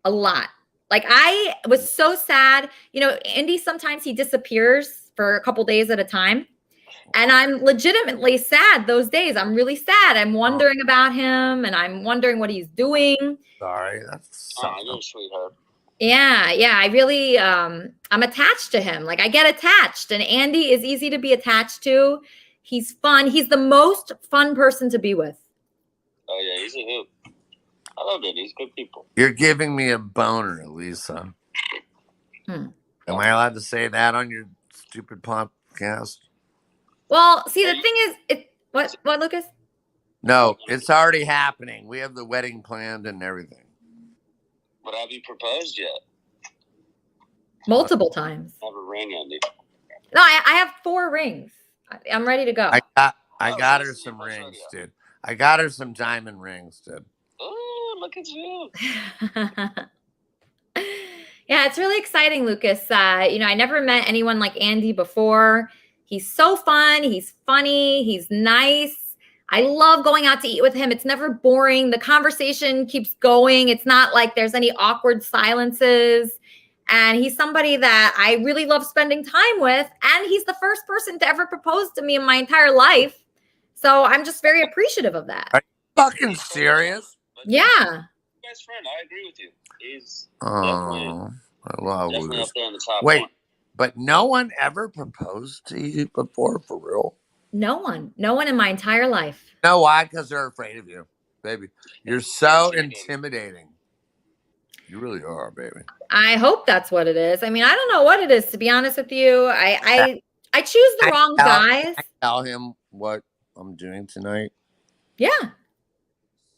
A lot. Like, I was so sad. Andy, sometimes he disappears for a couple days at a time. And I'm legitimately sad those days. I'm really sad. I'm wondering about him, and I'm wondering what he's doing. Sorry, that's you're a sweetheart. Yeah. I really, I'm attached to him. Like, I get attached, and Andy is easy to be attached to. He's fun. He's the most fun person to be with. Oh, yeah, he's a hoot. I love it. He's good people. You're giving me a boner, Elisa. Am I allowed to say that on your stupid podcast? Well, see, the thing is, what, Lucas? No, it's already happening. We have the wedding planned and everything. But have you proposed yet? Multiple times. Have a ring, Andy. No, I have 4 rings. I'm ready to go. I got her some rings, dude. I got her some diamond rings, dude. Oh, look at you. Yeah, it's really exciting, Lucas. I never met anyone like Andy before. He's so fun. He's funny. He's nice. I love going out to eat with him. It's never boring. The conversation keeps going. It's not like there's any awkward silences. And he's somebody that I really love spending time with. And he's the first person to ever propose to me in my entire life. So I'm just very appreciative of that. Are you fucking serious? Yeah. Best friend, I agree with you. He's definitely up there in the top Wait, one. but no one ever proposed to you before, for real? No one in my entire life. You know why? Because they're afraid of you, baby. You're so intimidating. You really are, baby. I hope that's what it is. I mean, I don't know what it is, to be honest with you. I choose the wrong guys. I tell him what I'm doing tonight. Yeah.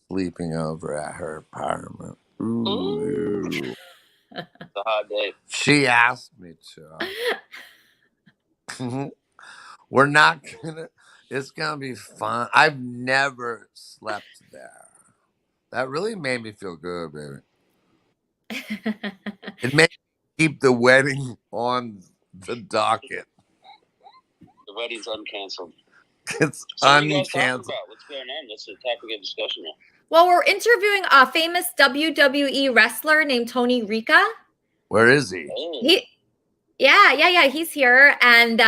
Sleeping over at her apartment. Ooh. It's a hot day. She asked me to. We're not gonna. It's gonna be fun. I've never slept there. That really made me feel good, baby. It made me keep the wedding on the docket. The wedding's uncanceled. It's So what are you guys talking uncanceled. about? What's going on? What's the topic of discussion now? Well, we're interviewing a famous WWE wrestler named Tony Ricca. Where is he? Yeah. He's here, and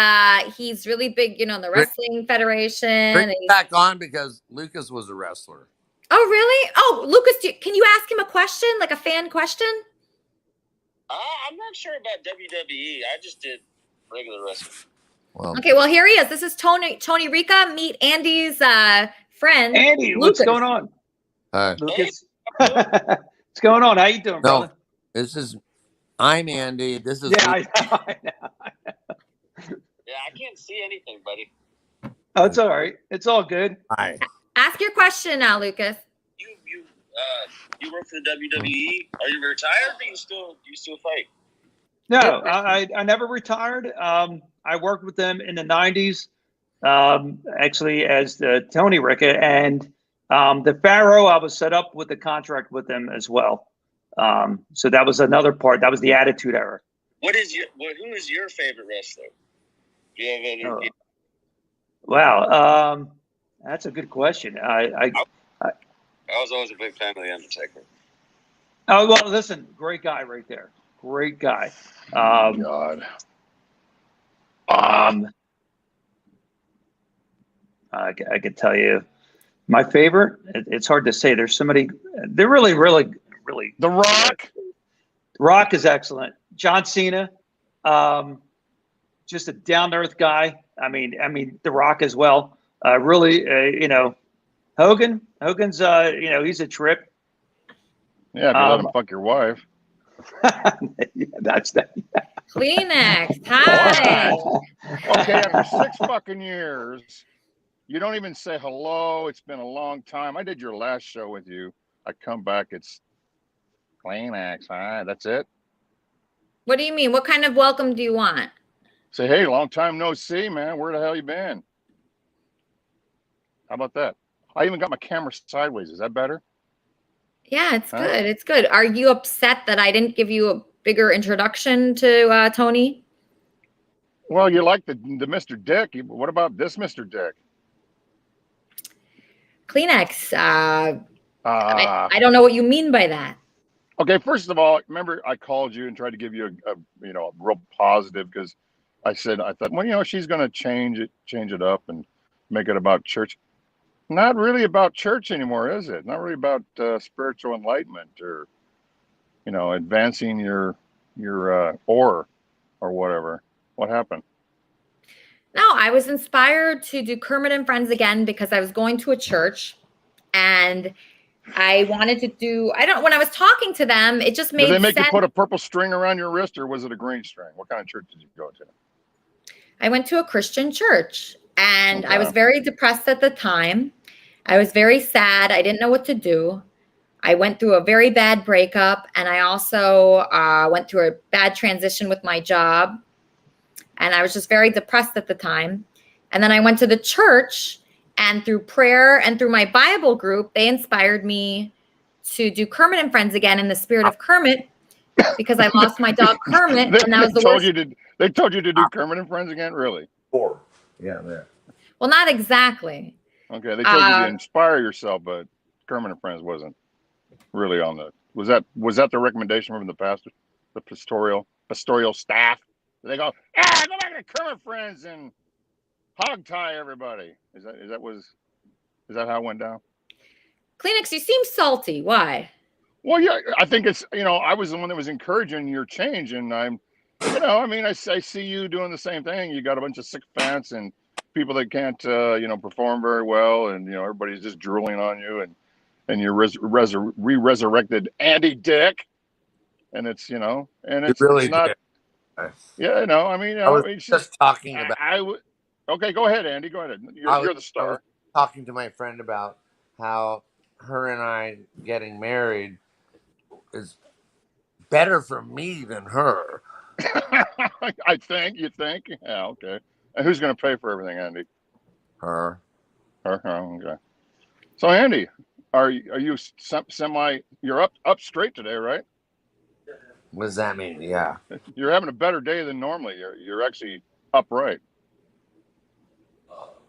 he's really big, in the Wrestling Federation. Bring him back on because Lucas was a wrestler. Oh, really? Oh, Lucas, can you ask him a question, like a fan question? I'm not sure about WWE. I just did regular wrestling. Okay, well, here he is. This is Tony Ricca. Meet Andy's friend. Andy, Lucas. what's going on? Hi. Lucas. What's going on? How you doing, brother? I'm Andy. This is I Yeah, I can't see anything, buddy. Oh, it's all right. It's all good. Hi. Ask your question now, Lucas. You work for the WWE? Are you retired or you still fight? No, I never retired. I worked with them in the 90s, actually as Tony Ricca, and the Pharaoh, I was set up with a contract with them as well. So that was another part. That was the Attitude Era. Who is your favorite wrestler? Do you have any? Wow, that's a good question. I was always a big fan of The Undertaker. Oh, well, listen, great guy right there. Great guy. God. I could tell you my favorite. It's hard to say. There's so many. They're really. The Rock. Rock is excellent. John Cena, just a down to earth guy. I mean, The Rock as well. Hogan. Hogan's he's a trip. Yeah, if you let him fuck your wife. Yeah, that's that. Kleenex. Hi. Okay, after 6 fucking years, you don't even say hello. It's been a long time. I did your last show with you. I come back, it's Kleenex. Hi, that's it. What do you mean? What kind of welcome do you want? Say, hey, long time no see, man. Where the hell you been? How about that? I even got my camera sideways. Is that better? Yeah, it's good. It's good. Are you upset that I didn't give you a bigger introduction to Tony? Well, you like the Mr. Dick. What about this Mr. Dick? Kleenex. I don't know what you mean by that. Okay, first of all, remember I called you and tried to give you a real positive because I thought, well, she's going to change it up and make it about church. Not really about church anymore, is it? Not really about spiritual enlightenment or, advancing your or whatever. What happened? No, I was inspired to do Kermit and Friends again because I was going to a church and I wanted to do, when I was talking to them, it just made sense. Did they make you put a purple string around your wrist or was it a green string? What kind of church did you go to? I went to a Christian church and I was very depressed at the time. I was very sad. I didn't know what to do. I went through a very bad breakup and I also went through a bad transition with my job. And I was just very depressed at the time. And then I went to the church and through prayer and through my Bible group, they inspired me to do Kermit and Friends again in the spirit of Kermit because I lost my dog Kermit. And that was the worst. They told you to do Kermit and Friends again? Really? Yeah, there. Well, not exactly. Okay, they told you to inspire yourself, but Kermit and Friends wasn't really on the. Was that the recommendation from the pastor, the pastoral staff? They go, go back to Kermit and Friends and hog tie everybody. Is that how it went down? Kleenex, you seem salty. Why? Well, yeah, I think it's I was the one that was encouraging your change, and I'm, I see you doing the same thing. You got a bunch of sycophants and people that can't perform very well, and everybody's just drooling on you, and you're resurrected Andy Dick, and it's it's really not. did. Yeah, no, I was just talking about. Okay, go ahead, Andy. Go ahead. You're the star. I was talking to my friend about how her and I getting married is better for me than her. I think. You think? Yeah. Okay. And who's going to pay for everything, Andy? Her. Her. Oh, okay. So, Andy, are you semi? You're up straight today, right? What does that mean? Yeah. You're having a better day than normally. You're actually upright.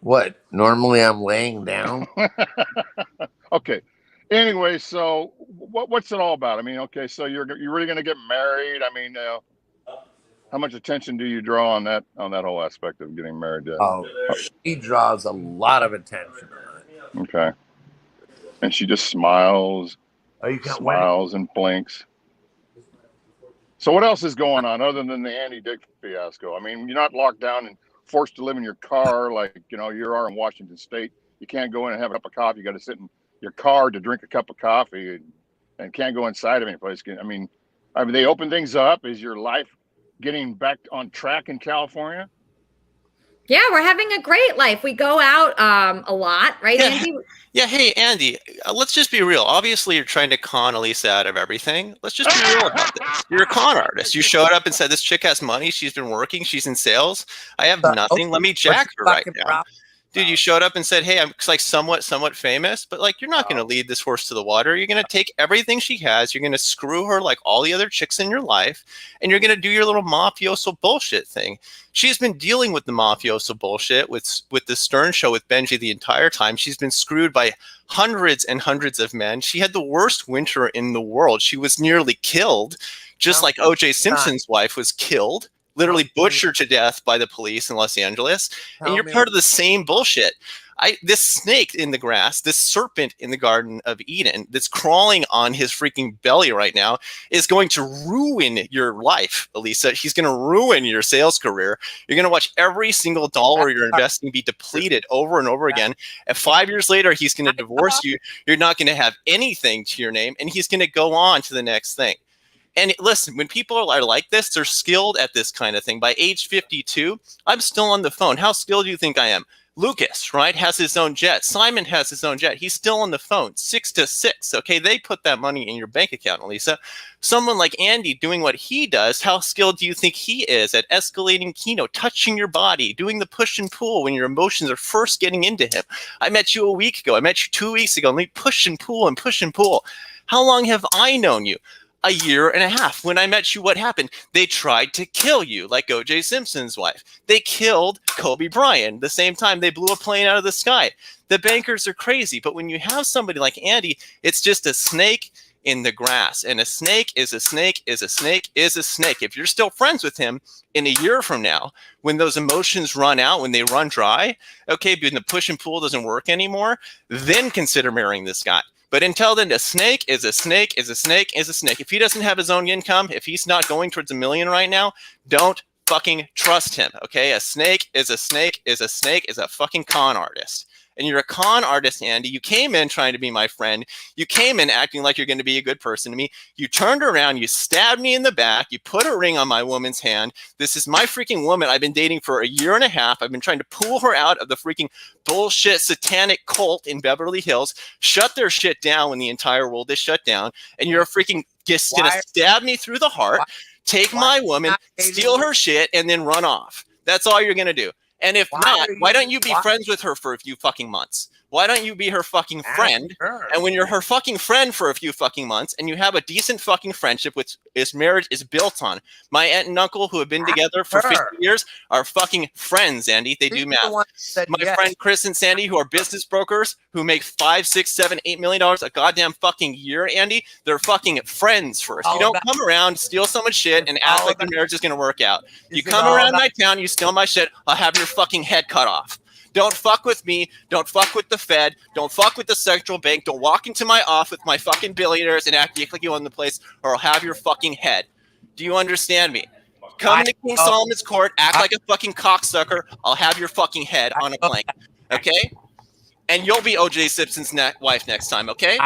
What? Normally I'm laying down. Okay. Anyway, so what's it all about? I mean, okay, so you're really going to get married? I mean, how much attention do you draw on that whole aspect of getting married? She draws a lot of attention on it. Okay. And she just smiles, and blinks. So what else is going on other than the Andy Dick fiasco? I mean, you're not locked down and forced to live in your car like, you are in Washington State. You can't go in and have a cup of coffee. You got to sit in your car to drink a cup of coffee and can't go inside of any place. I mean, they open things up. Is your life getting back on track in California? Yeah, we're having a great life. We go out a lot, right, Andy? Yeah, hey, Andy, let's just be real. Obviously, you're trying to con Elisa out of everything. Let's just be real about this. You're a con artist. You showed up and said, this chick has money. She's been working. She's in sales. I have nothing. Let me jack her right now. Dude, you showed up and said, hey, I'm like somewhat famous, but like, you're not going to lead this horse to the water. You're going to take everything she has. You're going to screw her like all the other chicks in your life. And you're going to do your little mafioso bullshit thing. She's been dealing with the mafioso bullshit with the Stern Show with Benji the entire time. She's been screwed by hundreds and hundreds of men. She had the worst winter in the world. She was nearly killed, just like O.J. Simpson's wife was killed. Literally butchered to death by the police in Los Angeles, and you're part of the same bullshit. This snake in the grass, this serpent in the Garden of Eden that's crawling on his freaking belly right now is going to ruin your life, Elisa. He's going to ruin your sales career. You're going to watch every single dollar you're investing be depleted over and over again. And 5 years later, he's going to divorce you. You're not going to have anything to your name, and he's going to go on to the next thing. And listen, when people are like this, they're skilled at this kind of thing. By age 52, I'm still on the phone. How skilled do you think I am? Lucas, right, has his own jet. Simon has his own jet. He's still on the phone, 6 to 6. Okay, they put that money in your bank account, Elisa. Someone like Andy doing what he does, how skilled do you think he is at escalating Keno, touching your body, doing the push and pull when your emotions are first getting into him? I met you a week ago. I met you 2 weeks ago. And we push and pull and push and pull. How long have I known you? A year and a half. When I met you, what happened? They tried to kill you, like O.J. Simpson's wife. They killed Kobe Bryant. The same time they blew a plane out of the sky. The bankers are crazy, but when you have somebody like Andy, it's just a snake in the grass. And a snake is a snake is a snake is a snake. If you're still friends with him in a year from now, when those emotions run out, when they run dry, okay, when the push and pull doesn't work anymore, then consider marrying this guy. But until then, a snake is a snake is a snake is a snake. If he doesn't have his own income, if he's not going towards $1 million right now, don't fucking trust him, okay? A snake is a snake is a snake is a fucking con artist. And you're a con artist, Andy. You came in trying to be my friend. You came in acting like you're going to be a good person to me. You turned around. You stabbed me in the back. You put a ring on my woman's hand. This is my freaking woman I've been dating for a year and a half. I've been trying to pull her out of the freaking bullshit satanic cult in Beverly Hills. Shut their shit down when the entire world is shut down. And you're a freaking just going to stab me through the heart, take my woman, steal her shit, and then run off. That's all you're going to do. And if not, why don't you be friends with her for a few fucking months? Why don't you be her fucking friend? And when you're her fucking friend for a few fucking months and you have a decent fucking friendship, which this marriage is built on. My aunt and uncle who have been together for 50 years are fucking friends, Andy. They do math. My friend Chris and Sandy, who are business brokers who make $5, $6, $7, $8 million a goddamn fucking year, Andy, they're fucking friends first. You don't come around, steal someone's shit, and act like the marriage is going to work out. You come around my town, you steal my shit, I'll have your fucking head cut off. Don't fuck with me. Don't fuck with the Fed. Don't fuck with the central bank. Don't walk into my office with my fucking billionaires and act like you own the place, or I'll have your fucking head. Do you understand me? Come to King Solomon's court, act like a fucking cocksucker. I'll have your fucking head on a plank. Okay? And you'll be O.J. Simpson's wife next time, okay?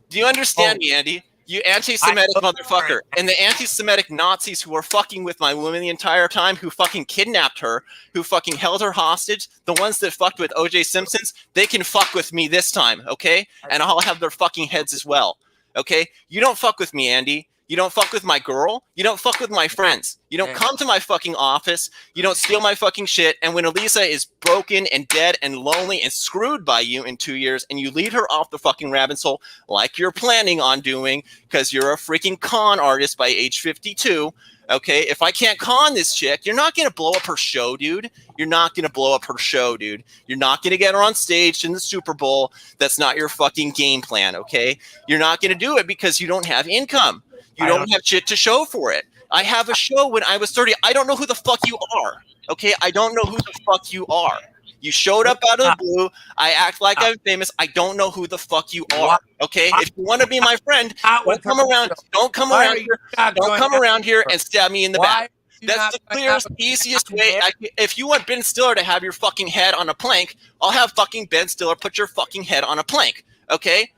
Do you understand me, Andy? You anti-Semitic motherfucker. And the anti-Semitic Nazis who were fucking with my woman the entire time, who fucking kidnapped her, who fucking held her hostage, the ones that fucked with O.J. Simpson's, they can fuck with me this time, okay? And I'll have their fucking heads as well, okay? You don't fuck with me, Andy. You don't fuck with my girl. You don't fuck with my friends. You don't come to my fucking office. You don't steal my fucking shit. And when Elisa is broken and dead and lonely and screwed by you in 2 years, and you lead her off the fucking rabbit hole like you're planning on doing because you're a freaking con artist by age 52, okay? If I can't con this chick, you're not going to blow up her show, dude. You're not going to blow up her show, dude. You're not going to get her on stage in the Super Bowl. That's not your fucking game plan, okay? You're not going to do it because you don't have income. You don't have shit to show for it. I have a show when I was 30. I don't know who the fuck you are, okay? I don't know who the fuck you are. You showed up out of the blue. I act like I'm famous. I don't know who the fuck you are, okay? If you want to be my friend, don't come around. Don't come around here. Don't come around here and stab me in the back. That's the clearest, easiest way. If you want Ben Stiller to have your fucking head on a plank, I'll have fucking Ben Stiller put your fucking head on a plank, okay?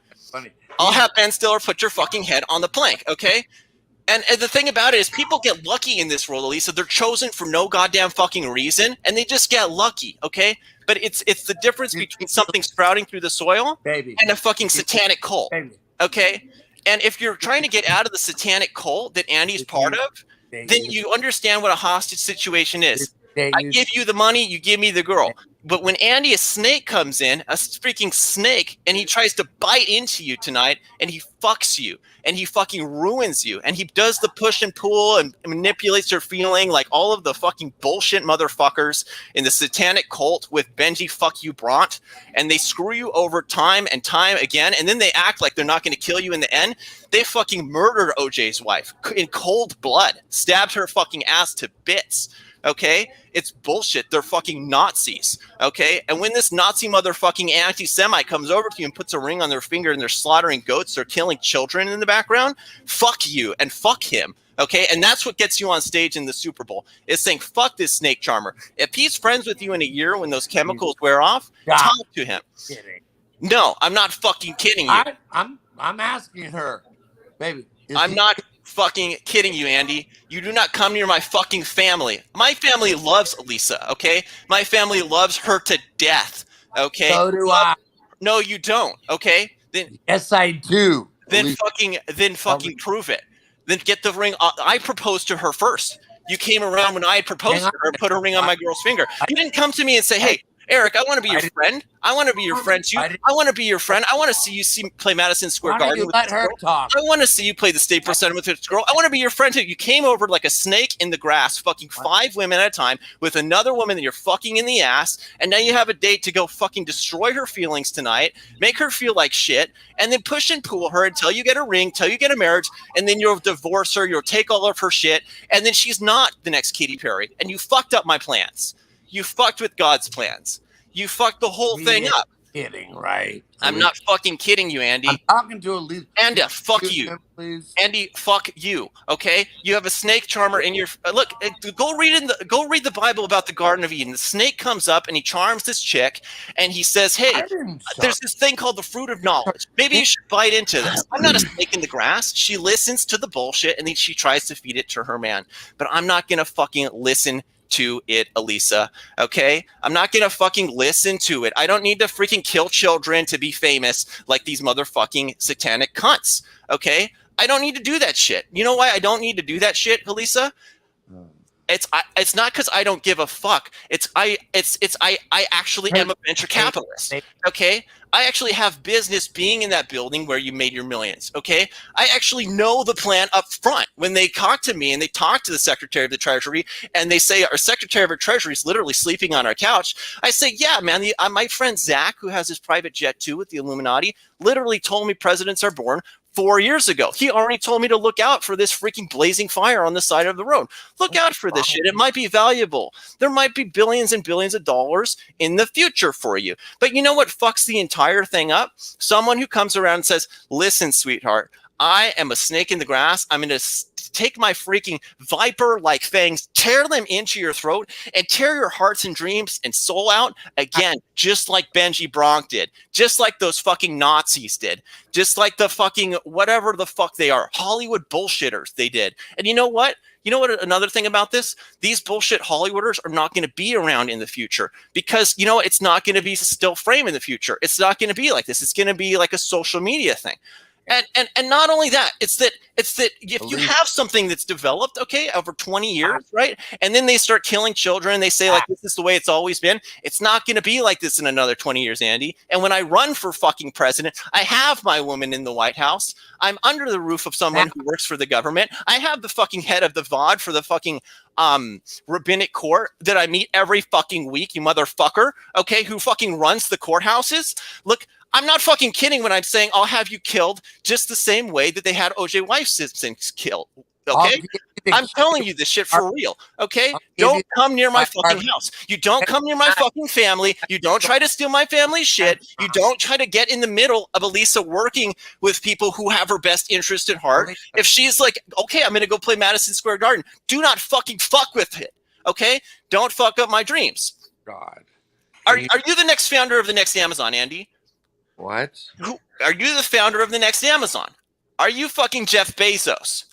I'll have Ben Stiller put your fucking head on the plank, okay? And the thing about it is people get lucky in this role, Elisa. They're chosen for no goddamn fucking reason, and they just get lucky, okay? But it's the difference between something sprouting through the soil and a fucking satanic cult, okay? And if you're trying to get out of the satanic cult that Andy's part of, then you understand what a hostage situation is. I give you the money, you give me the girl. But when Andy, a snake, comes in, a freaking snake, and he tries to bite into you tonight, and he fucks you, and he fucking ruins you, and he does the push and pull and manipulates your feeling like all of the fucking bullshit motherfuckers in the satanic cult with Benji fuck you Bront, and they screw you over time and time again, and then they act like they're not going to kill you in the end. They fucking murdered OJ's wife in cold blood, stabbed her fucking ass to bits. Okay, it's bullshit. They're fucking Nazis. Okay, and when this Nazi motherfucking anti-Semite comes over to you and puts a ring on their finger and they're slaughtering goats, they're killing children in the background, fuck you and fuck him. Okay, and that's what gets you on stage in the Super Bowl, is saying fuck this snake charmer. If he's friends with you in a year when those chemicals wear off, talk to him. No, I'm not fucking kidding you. I'm asking her, baby. I'm not fucking kidding you, Andy. You do not come near my fucking family. My family loves Elisa, okay? My family loves her to death, okay? So do I. No, you don't, okay? Then yes, I do. Then fucking prove it. Then get the ring. I proposed to her first. You came around when I had proposed to her and put a ring on my girl's finger. You didn't come to me and say, hey, Eric, I want to be your friend. I want to be your friend too. I want to be your friend. I want to see you play Madison Square Garden with this girl. I want to see you play the Staples Center with this girl. I want to be your friend too. You came over like a snake in the grass, fucking 5 women at a time with another woman that you're fucking in the ass, and now you have a date to go fucking destroy her feelings tonight, make her feel like shit, and then push and pull her until you get a ring, till you get a marriage, and then you'll divorce her, you'll take all of her shit, and then she's not the next Katy Perry, and you fucked up my plans. You fucked with God's plans. You fucked the whole thing up. Kidding, right? I'm not fucking kidding you, Andy. I'm talking to Elisa. Andy, fuck you. Andy, fuck you. Okay, you have a snake charmer in your look. Go read the Bible about the Garden of Eden. The snake comes up and he charms this chick, and he says, "Hey, there's this thing called the fruit of knowledge. Maybe you should bite into this." I'm not a snake in the grass. She listens to the bullshit and then she tries to feed it to her man. But I'm not gonna fucking listen to it, Elisa. Okay, I'm not gonna fucking listen to it. I don't need to freaking kill children to be famous like these motherfucking satanic cunts. Okay, I don't need to do that shit. You know why I don't need to do that shit, Elisa? It's not because I don't give a fuck. I actually am a venture capitalist. Okay, I actually have business being in that building where you made your millions. Okay, I actually know the plan up front. When they talk to me and they talk to the Secretary of the Treasury and they say our Secretary of the Treasury is literally sleeping on our couch, I say, yeah, man. My friend Zach, who has his private jet too with the Illuminati, literally told me presidents are born 4 years ago. He already told me to look out for this freaking blazing fire on the side of the road. Look out for this shit. It might be valuable. There might be billions and billions of dollars in the future for you. But you know what fucks the entire thing up? Someone who comes around and says, listen, sweetheart, I am a snake in the grass. I'm going to take my freaking viper-like fangs, tear them into your throat, and tear your hearts and dreams and soul out again, just like Benji Bronk did, just like those fucking Nazis did, just like the fucking whatever the fuck they are, Hollywood bullshitters they did. And you know what? You know what? Another thing about this, these bullshit Hollywooders are not going to be around in the future because, you know, it's not going to be a still frame in the future. It's not going to be like this. It's going to be like a social media thing. And not only that, it's that if you have something that's developed, okay, over 20 years, right? And then they start killing children, they say like this is the way it's always been. It's not going to be like this in another 20 years, Andy. And when I run for fucking president, I have my woman in the White House. I'm under the roof of someone who works for the government. I have the fucking head of the VOD for the fucking rabbinic court that I meet every fucking week, you motherfucker, okay, who fucking runs the courthouses. Look, I'm not fucking kidding when I'm saying I'll have you killed just the same way that they had O.J. Simpson killed. Okay? I'm telling you this shit for real. Okay? Don't come near my fucking house. You don't come near my fucking family. You don't try to steal my family's shit. You don't try to get in the middle of Elisa working with people who have her best interest at heart. If she's like, okay, I'm going to go play Madison Square Garden, do not fucking fuck with it. Okay? Don't fuck up my dreams. God. Are you the next founder of the next Amazon, Andy? What? Are you the founder of the next Amazon? Are you fucking Jeff Bezos?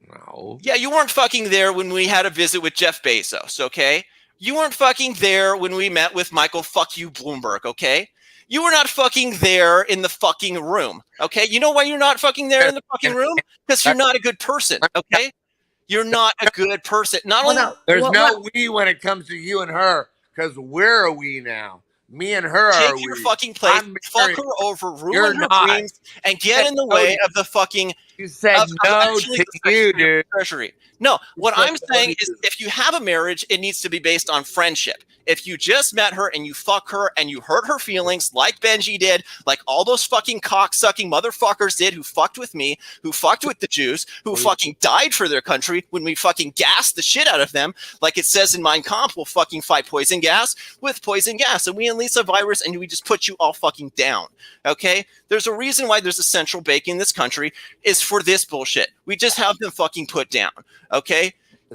No. Yeah, you weren't fucking there when we had a visit with Jeff Bezos, okay? You weren't fucking there when we met with Michael fuck you Bloomberg, okay? You were not fucking there in the fucking room, okay? You know why you're not fucking there in the fucking room? Because you're not a good person, okay? You're not a good person. Not only There's no we when it comes to you and her, because we're a we now. Me and her take are your we. fucking place, fuck her over, ruin her dreams, and get in the way of the fucking. You said no to you, dude. Treasury. No, what I'm saying is, if you have a marriage, it needs to be based on friendship. If you just met her and you fuck her and you hurt her feelings, like Benji did, like all those fucking cock-sucking motherfuckers did, who fucked with me, who fucked with the Jews, who fucking died for their country when we fucking gassed the shit out of them, like it says in Mein Kampf, we'll fucking fight poison gas with poison gas, and we unleash a virus and we just put you all fucking down. Okay? There's a reason why there's a central bank in this country is for this bullshit. We just have them fucking put down. Okay?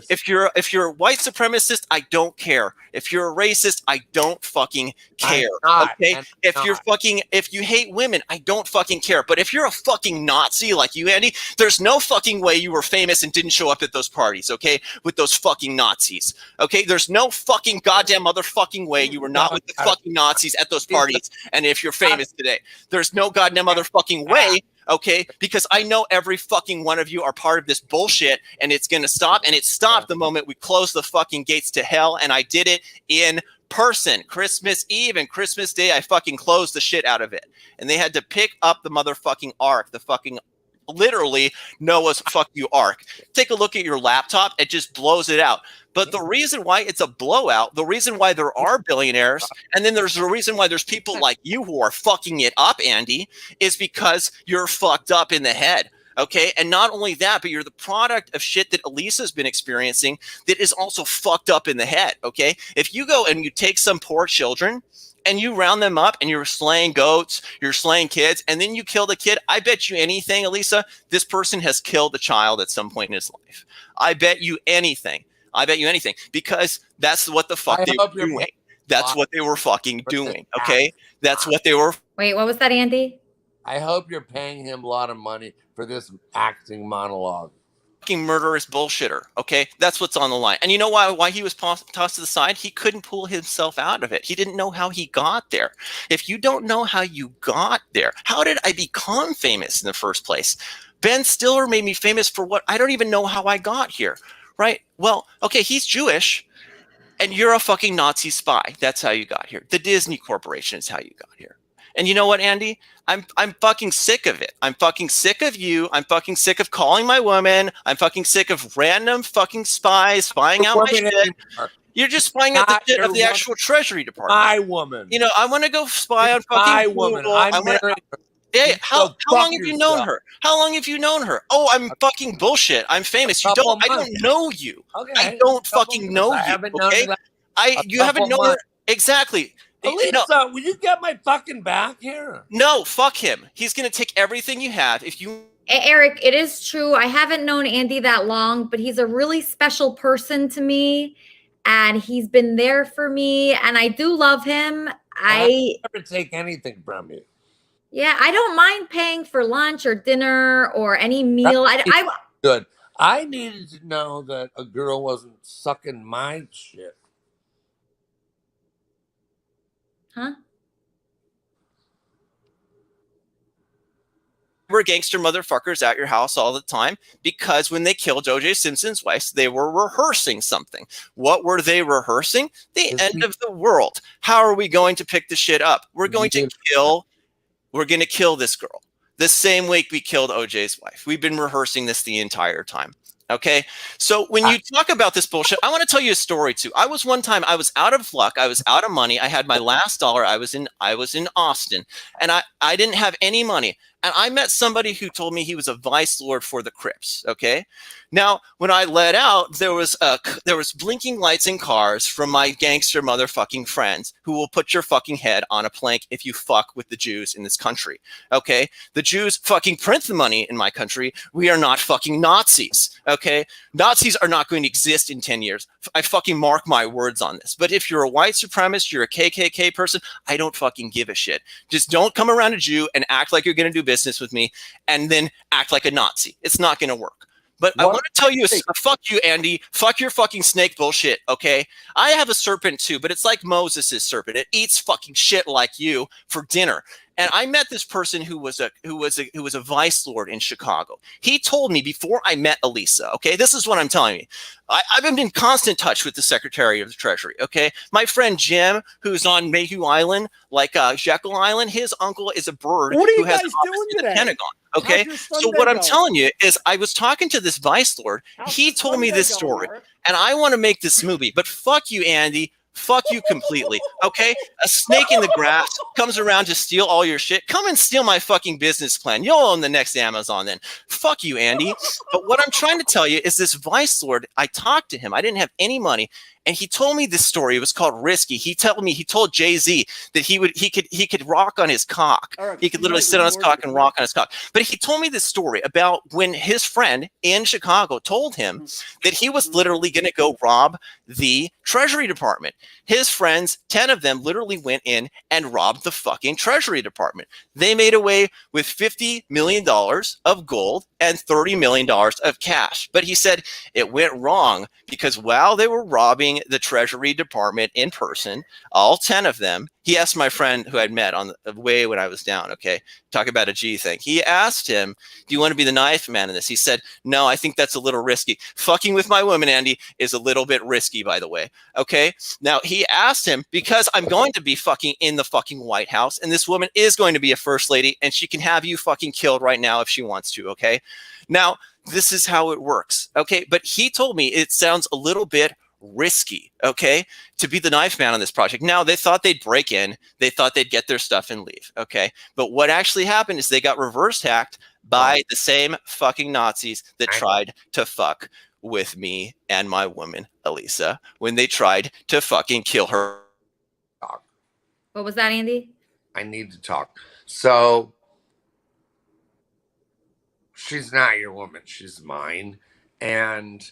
If you're a white supremacist, I don't care. If you're a racist, I don't fucking care. Okay? If you hate women, I don't fucking care. But if you're a fucking Nazi like you, Andy, there's no fucking way you were famous and didn't show up at those parties, okay? With those fucking Nazis. Okay? There's no fucking goddamn motherfucking way you were not with the fucking Nazis at those parties. And if you're famous today, there's no goddamn motherfucking way. Okay, because I know every fucking one of you are part of this bullshit, and it's going to stop. And it stopped the moment we closed the fucking gates to hell, and I did it in person. Christmas Eve and Christmas Day, I fucking closed the shit out of it. And they had to pick up the motherfucking ark, the fucking literally Noah's fuck you ark. Take a look at your laptop, it just blows it out. But the reason why it's a blowout, the reason why there are billionaires, and then there's the reason why there's people like you who are fucking it up, Andy, is because you're fucked up in the head. Okay. And not only that, but you're the product of shit that Elisa's been experiencing that is also fucked up in the head. Okay. If you go and you take some poor children and you round them up and you're slaying goats, you're slaying kids, and then you kill the kid, I bet you anything, Elisa, this person has killed a child at some point in his life. I bet you anything. I bet you anything, because that's what the fuck they were doing. That's what they were fucking doing. Okay. That's what they were. Wait, what was that, Andy? I hope you're paying him a lot of money for this acting monologue. Fucking murderous bullshitter. Okay. That's what's on the line. And you know why he was tossed to the side? He couldn't pull himself out of it. He didn't know how he got there. If you don't know how you got there, how did I become famous in the first place? Ben Stiller made me famous for what? I don't even know how I got here. Right? Well, okay, he's Jewish, and you're a fucking Nazi spy. That's how you got here. The Disney Corporation is how you got here. And you know what, Andy? I'm fucking sick of it. I'm fucking sick of you. I'm fucking sick of calling my woman. I'm fucking sick of random fucking spies spying out my shit. You're just spying out the shit of the actual Treasury Department. My woman. You know, I want to go spy on fucking my woman. I'm married. Hey, how long have you known her? How long have you known her? Oh, I'm fucking bullshit. I'm famous. I don't know you. Okay. I don't fucking know you. Okay? You haven't known her. Exactly. Elisa, will you get my fucking back here? No, fuck him. He's going to take everything you have. If you. Eric, it is true. I haven't known Andy that long, but he's a really special person to me. And he's been there for me. And I do love him. I never take anything from you. Yeah, I don't mind paying for lunch or dinner or any meal. Good. I needed to know that a girl wasn't sucking my shit. Huh? were gangster motherfuckers at your house all the time because when they killed O.J. Simpson's wife, they were rehearsing something. What were they rehearsing? The end of the world. How are we going to pick the shit up? We're going to kill this girl the same week we killed O.J.'s wife. We've been rehearsing this the entire time. Okay. So when you talk about this bullshit, I want to tell you a story too. I was out of luck. I was out of money. I had my last dollar. I was in Austin and I didn't have any money. And I met somebody who told me he was a vice lord for the Crips. Okay. Now, when I let out, there was blinking lights in cars from my gangster motherfucking friends who will put your fucking head on a plank if you fuck with the Jews in this country. Okay. The Jews fucking print the money in my country. We are not fucking Nazis. Okay. Nazis are not going to exist in 10 years. I fucking mark my words on this. But if you're a white supremacist, you're a KKK person, I don't fucking give a shit. Just don't come around a Jew and act like you're going to do business with me and then act like a Nazi. It's not going to work. But I want to tell you, fuck you, Andy. Fuck your fucking snake bullshit, okay? I have a serpent too, but it's like Moses' serpent. It eats fucking shit like you for dinner. And I met this person who was a vice lord in Chicago. He told me before I met Elisa, okay? This is what I'm telling you. I've been in constant touch with the Secretary of the Treasury, okay? My friend Jim, who's on Mayhew Island, like Jekyll Island, his uncle is a bird who has an office in the Pentagon. Okay, so what I'm telling you is I was talking to this vice lord. He told me this story, and I want to make this movie. But fuck you, Andy. Fuck you completely. Okay, a snake in the grass comes around to steal all your shit. Come and steal my fucking business plan. You'll own the next Amazon then. Fuck you, Andy. But what I'm trying to tell you is this vice lord. I talked to him. I didn't have any money. And he told me this story. It was called Risky. He told Jay-Z that he could rock on his cock. He could literally sit on his cock and rock on his cock. But he told me this story about when his friend in Chicago told him that he was literally going to go rob the Treasury Department. His friends, 10 of them, literally went in and robbed the fucking Treasury Department. They made away with $50 million of gold and $30 million of cash. But he said it went wrong because while they were robbing the Treasury Department in person, all 10 of them, he asked my friend who I'd met on the way when I was down, okay, talk about a G thing. He asked him, do you want to be the knife man in this? He said, no, I think that's a little risky. Fucking with my woman, Andy, is a little bit risky, by the way. Okay. Now he asked him, because I'm going to be fucking in the fucking White House, and this woman is going to be a first lady, and she can have you fucking killed right now if she wants to. Okay. Now, this is how it works. Okay. But he told me it sounds a little bit risky, okay, to be the knife man on this project. Now, they thought they'd break in. They thought they'd get their stuff and leave, okay? But what actually happened is they got reverse hacked by the same fucking Nazis that tried to fuck with me and my woman, Elisa, when they tried to fucking kill her. What was that, Andy? I need to talk. So, she's not your woman. She's mine. And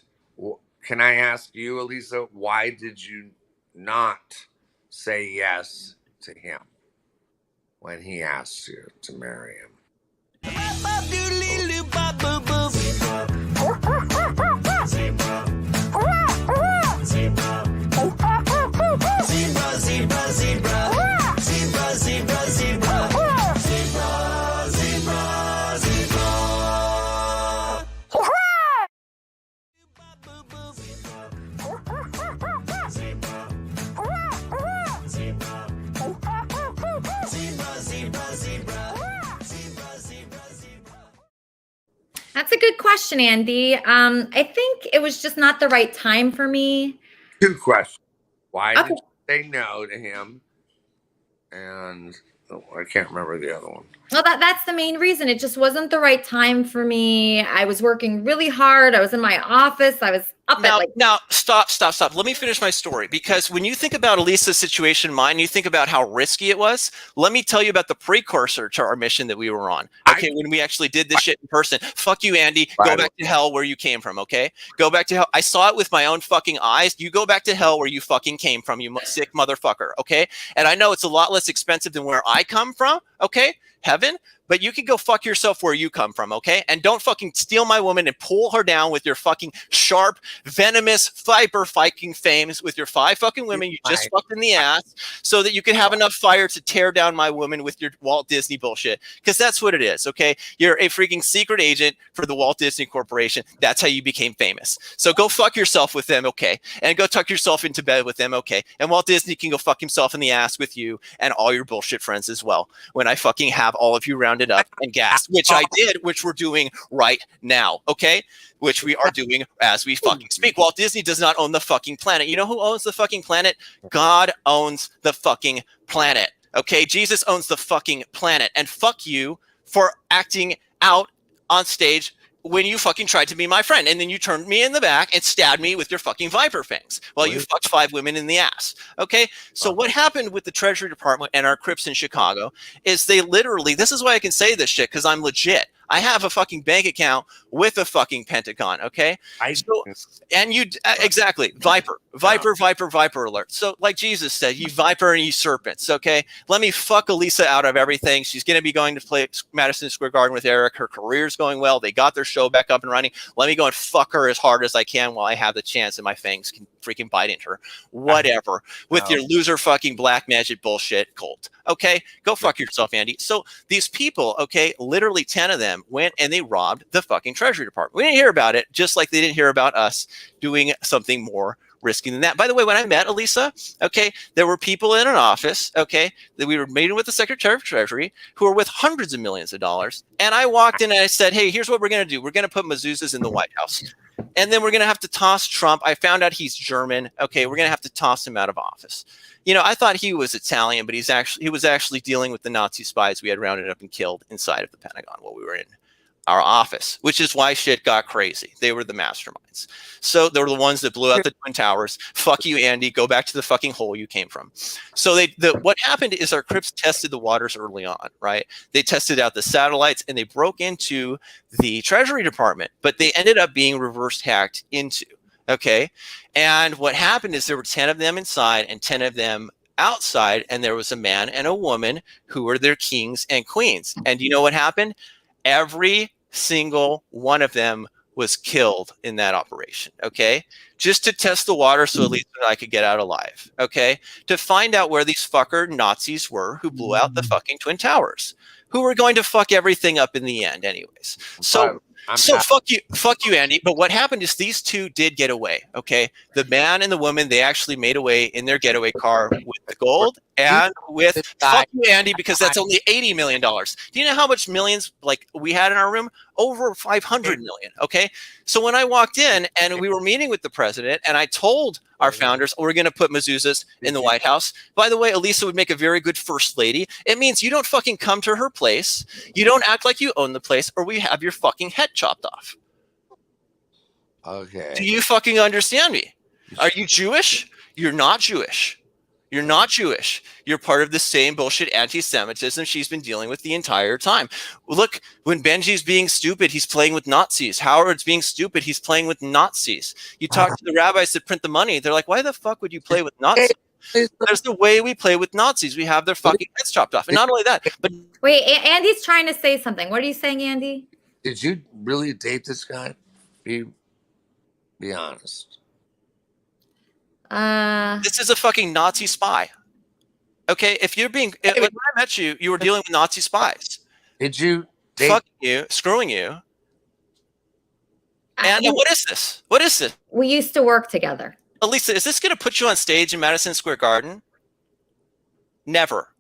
can I ask you, Elisa, why did you not say yes to him when he asked you to marry him? That's a good question, Andy. I think it was just not the right time for me. Two questions. Why did you say no to him? And I can't remember the other one. Well, that's the main reason. It just wasn't the right time for me. I was working really hard. I was in my office. I was up at like... Now, stop. Let me finish my story. Because when you think about Elisa's situation, mine, you think about how risky it was. Let me tell you about the precursor to our mission that we were on. Okay, when we actually did this shit in person. Fuck you, Andy. Go back to hell where you came from, okay? Go back to hell. I saw it with my own fucking eyes. You go back to hell where you fucking came from, you sick motherfucker, okay? And I know it's a lot less expensive than where I come from, okay? Heaven. But you can go fuck yourself where you come from, okay? And don't fucking steal my woman and pull her down with your fucking sharp, venomous, viper fighting fames with your 5 fucking women you just fucked in the ass so that you can have enough fire to tear down my woman with your Walt Disney bullshit. Because that's what it is, okay? You're a freaking secret agent for the Walt Disney Corporation. That's how you became famous. So go fuck yourself with them, okay? And go tuck yourself into bed with them, okay? And Walt Disney can go fuck himself in the ass with you and all your bullshit friends as well when I fucking have all of you rounded up and gassed, which I did, which we're doing right now, okay? Which we are doing as we fucking speak. Walt Disney does not own the fucking planet. You know who owns the fucking planet? God owns the fucking planet, okay? Jesus owns the fucking planet. And fuck you for acting out on stage when you fucking tried to be my friend, and then you turned me in the back and stabbed me with your fucking viper fangs while you fucked 5 women in the ass. Okay, so what happened with the Treasury Department and our Crips in Chicago is they literally, this is why I can say this shit, because I'm legit. I have a fucking bank account with a fucking Pentagon, okay? And you, exactly, Viper alert. So like Jesus said, you viper and you serpents, okay? Let me fuck Elisa out of everything. She's going to be going to play Madison Square Garden with Eric. Her career's going well. They got their show back up and running. Let me go and fuck her as hard as I can while I have the chance and my fangs can freaking bite into her. Whatever. With your loser fucking black magic bullshit cult. Okay? Go fuck yourself, Andy. So these people, okay, literally 10 of them went and they robbed the fucking Treasury Department. We didn't hear about it, just like they didn't hear about us doing something more risky than that. By the way, when I met Elisa, okay, there were people in an office, okay, that we were meeting with the Secretary of Treasury who were with hundreds of millions of dollars. And I walked in and I said, hey, here's what we're going to do. We're going to put mezuzahs in the White House. And then we're going to have to toss Trump. I found out he's German. Okay, we're going to have to toss him out of office. You know, I thought he was Italian, but he was actually dealing with the Nazi spies we had rounded up and killed inside of the Pentagon while we were in our office, which is why shit got crazy. They were the masterminds. So they were the ones that blew out the Twin Towers. Fuck you, Andy. Go back to the fucking hole you came from. So what happened is our Crips tested the waters early on, right? They tested out the satellites and they broke into the Treasury Department, but they ended up being reverse hacked into, okay? And what happened is there were 10 of them inside and 10 of them outside, and there was a man and a woman who were their kings and queens. And you know what happened? Every single one of them was killed in that operation, okay? Just to test the water so at least I could get out alive, okay? To find out where these fucker Nazis were who blew out the fucking Twin Towers, who were going to fuck everything up in the end anyways. So fuck you, Andy. But what happened is these two did get away, okay? The man and the woman, they actually made away in their getaway car with the gold and with, fuck you, Andy, because that's only $80 million. Do you know how much millions like we had in our room? Over 500 million, okay? So when I walked in and we were meeting with the president and I told our founders, we're going to put mezuzahs in the White House. By the way, Elisa would make a very good first lady. It means you don't fucking come to her place. You don't act like you own the place or we have your fucking head chopped off. Okay. Do you fucking understand me? Are you Jewish? You're not Jewish. You're not Jewish. You're part of the same bullshit anti-Semitism she's been dealing with the entire time. Look, when Benji's being stupid, he's playing with Nazis. Howard's being stupid, he's playing with Nazis. You talk to the rabbis that print the money, they're like, why the fuck would you play with Nazis? There's the way we play with Nazis. We have their fucking heads chopped off. And not only that, but... Wait, Andy's trying to say something. What are you saying, Andy? Did you really date this guy? Be honest. This is a fucking Nazi spy. Okay, if you're being when I met you, you were dealing with Nazi spies. Did you fucking you, screwing you? And what is this? What is this? We used to work together. Elisa, is this going to put you on stage in Madison Square Garden? Never.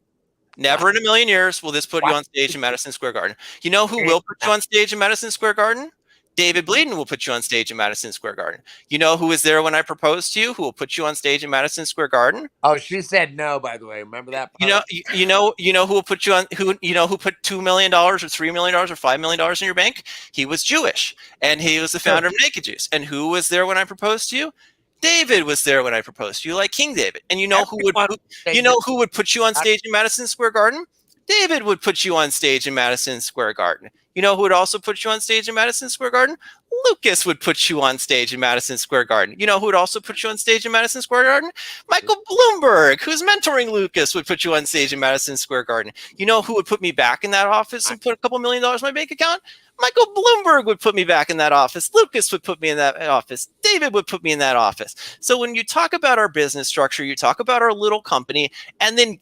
Never in a million years will this put you on stage in Madison Square Garden. You know who will put you on stage in Madison Square Garden? David Bleeden will put you on stage in Madison Square Garden. You know who was there when I proposed to you? Who will put you on stage in Madison Square Garden? Oh, she said no. By the way, remember that? Part? You know who will put you on? Who put $2 million or $3 million or $5 million in your bank? He was Jewish, and he was the founder of Naked Jews. And who was there when I proposed to you? David was there when I proposed to you, like King David. And you know who would put you on stage in Madison Square Garden? David would put you on stage in Madison Square Garden. You know who would also put you on stage in Madison Square Garden? Lucas would put you on stage in Madison Square Garden. You know who would also put you on stage in Madison Square Garden? Michael Bloomberg, who's mentoring Lucas, would put you on stage in Madison Square Garden. You know who would put me back in that office and put a couple $1 million in my bank account? Michael Bloomberg would put me back in that office. Lucas would put me in that office. David would put me in that office. So when you talk about our business structure, you talk about our little company, and then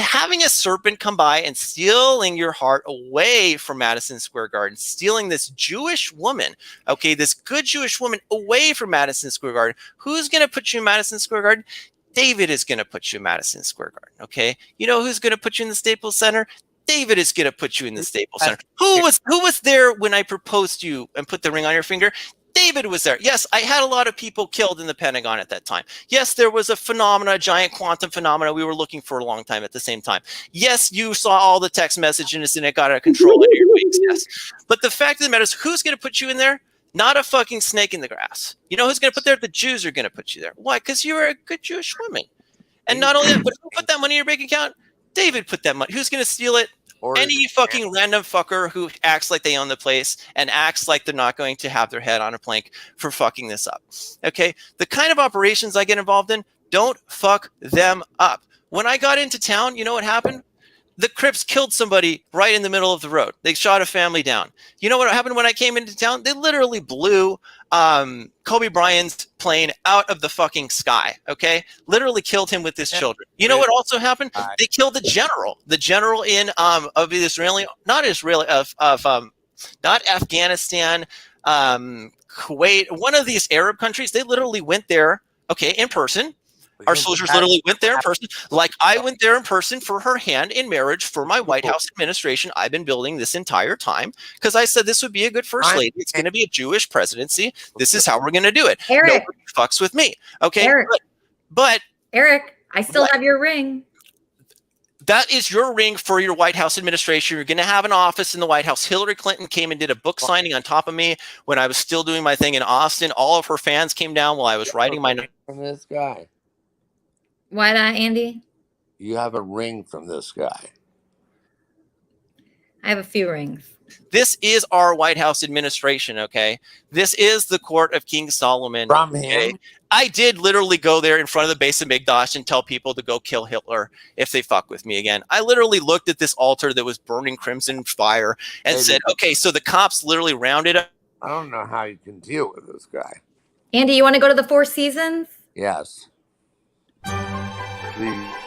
having a serpent come by and stealing your heart away from Madison Square Garden, stealing this Jewish woman, okay, this good Jewish woman away from Madison Square Garden. Who's going to put you in Madison Square Garden? David is going to put you in Madison Square Garden, okay? You know who's going to put you in the Staples Center? David is going to put you in the Staples Center. Who was there when I proposed to you and put the ring on your finger? David was there. Yes, I had a lot of people killed in the Pentagon at that time. Yes, there was a giant quantum phenomena we were looking for a long time at the same time. Yes, you saw all the text messages and it got out of control in your weeks. Yes. But the fact of the matter is, who's going to put you in there? Not a fucking snake in the grass. You know who's going to put there? The Jews are going to put you there. Why? Because you were a good Jewish woman. And not only that, but who put that money in your bank account? David put that money. Who's going to steal it? Any fucking random fucker who acts like they own the place and acts like they're not going to have their head on a plank for fucking this up. Okay? The kind of operations I get involved in, don't fuck them up. When I got into town, you know what happened? The Crips killed somebody right in the middle of the road. They shot a family down. You know what happened when I came into town? They literally blew Kobe Bryant's plane out of the fucking sky. Okay, literally killed him with his children. You know what also happened? They killed the general in of the Israeli, not Afghanistan, Kuwait, one of these Arab countries. They literally went there, okay, in person. Our soldiers literally went there in person, like I went there in person for her hand in marriage for my White House administration I've been building this entire time, because I said this would be a good first lady. It's going to be a Jewish presidency. This is how we're going to do it. Eric. Nobody fucks with me. Okay. Eric. But Eric, I still have your ring. That is your ring for your White House administration. You're going to have an office in the White House. Hillary Clinton came and did a book signing on top of me when I was still doing my thing in Austin. All of her fans came down while I was writing my notes. From this guy. Why not, Andy? You have a ring from this guy. I have a few rings. This is our White House administration, okay? This is the court of King Solomon. From okay? him? I did literally go there in front of the base of Mikdash and tell people to go kill Hitler if they fuck with me again. I literally looked at this altar that was burning crimson fire and said, okay, so the cops literally rounded up. I don't know how you can deal with this guy. Andy, you want to go to the Four Seasons? Yes. Please.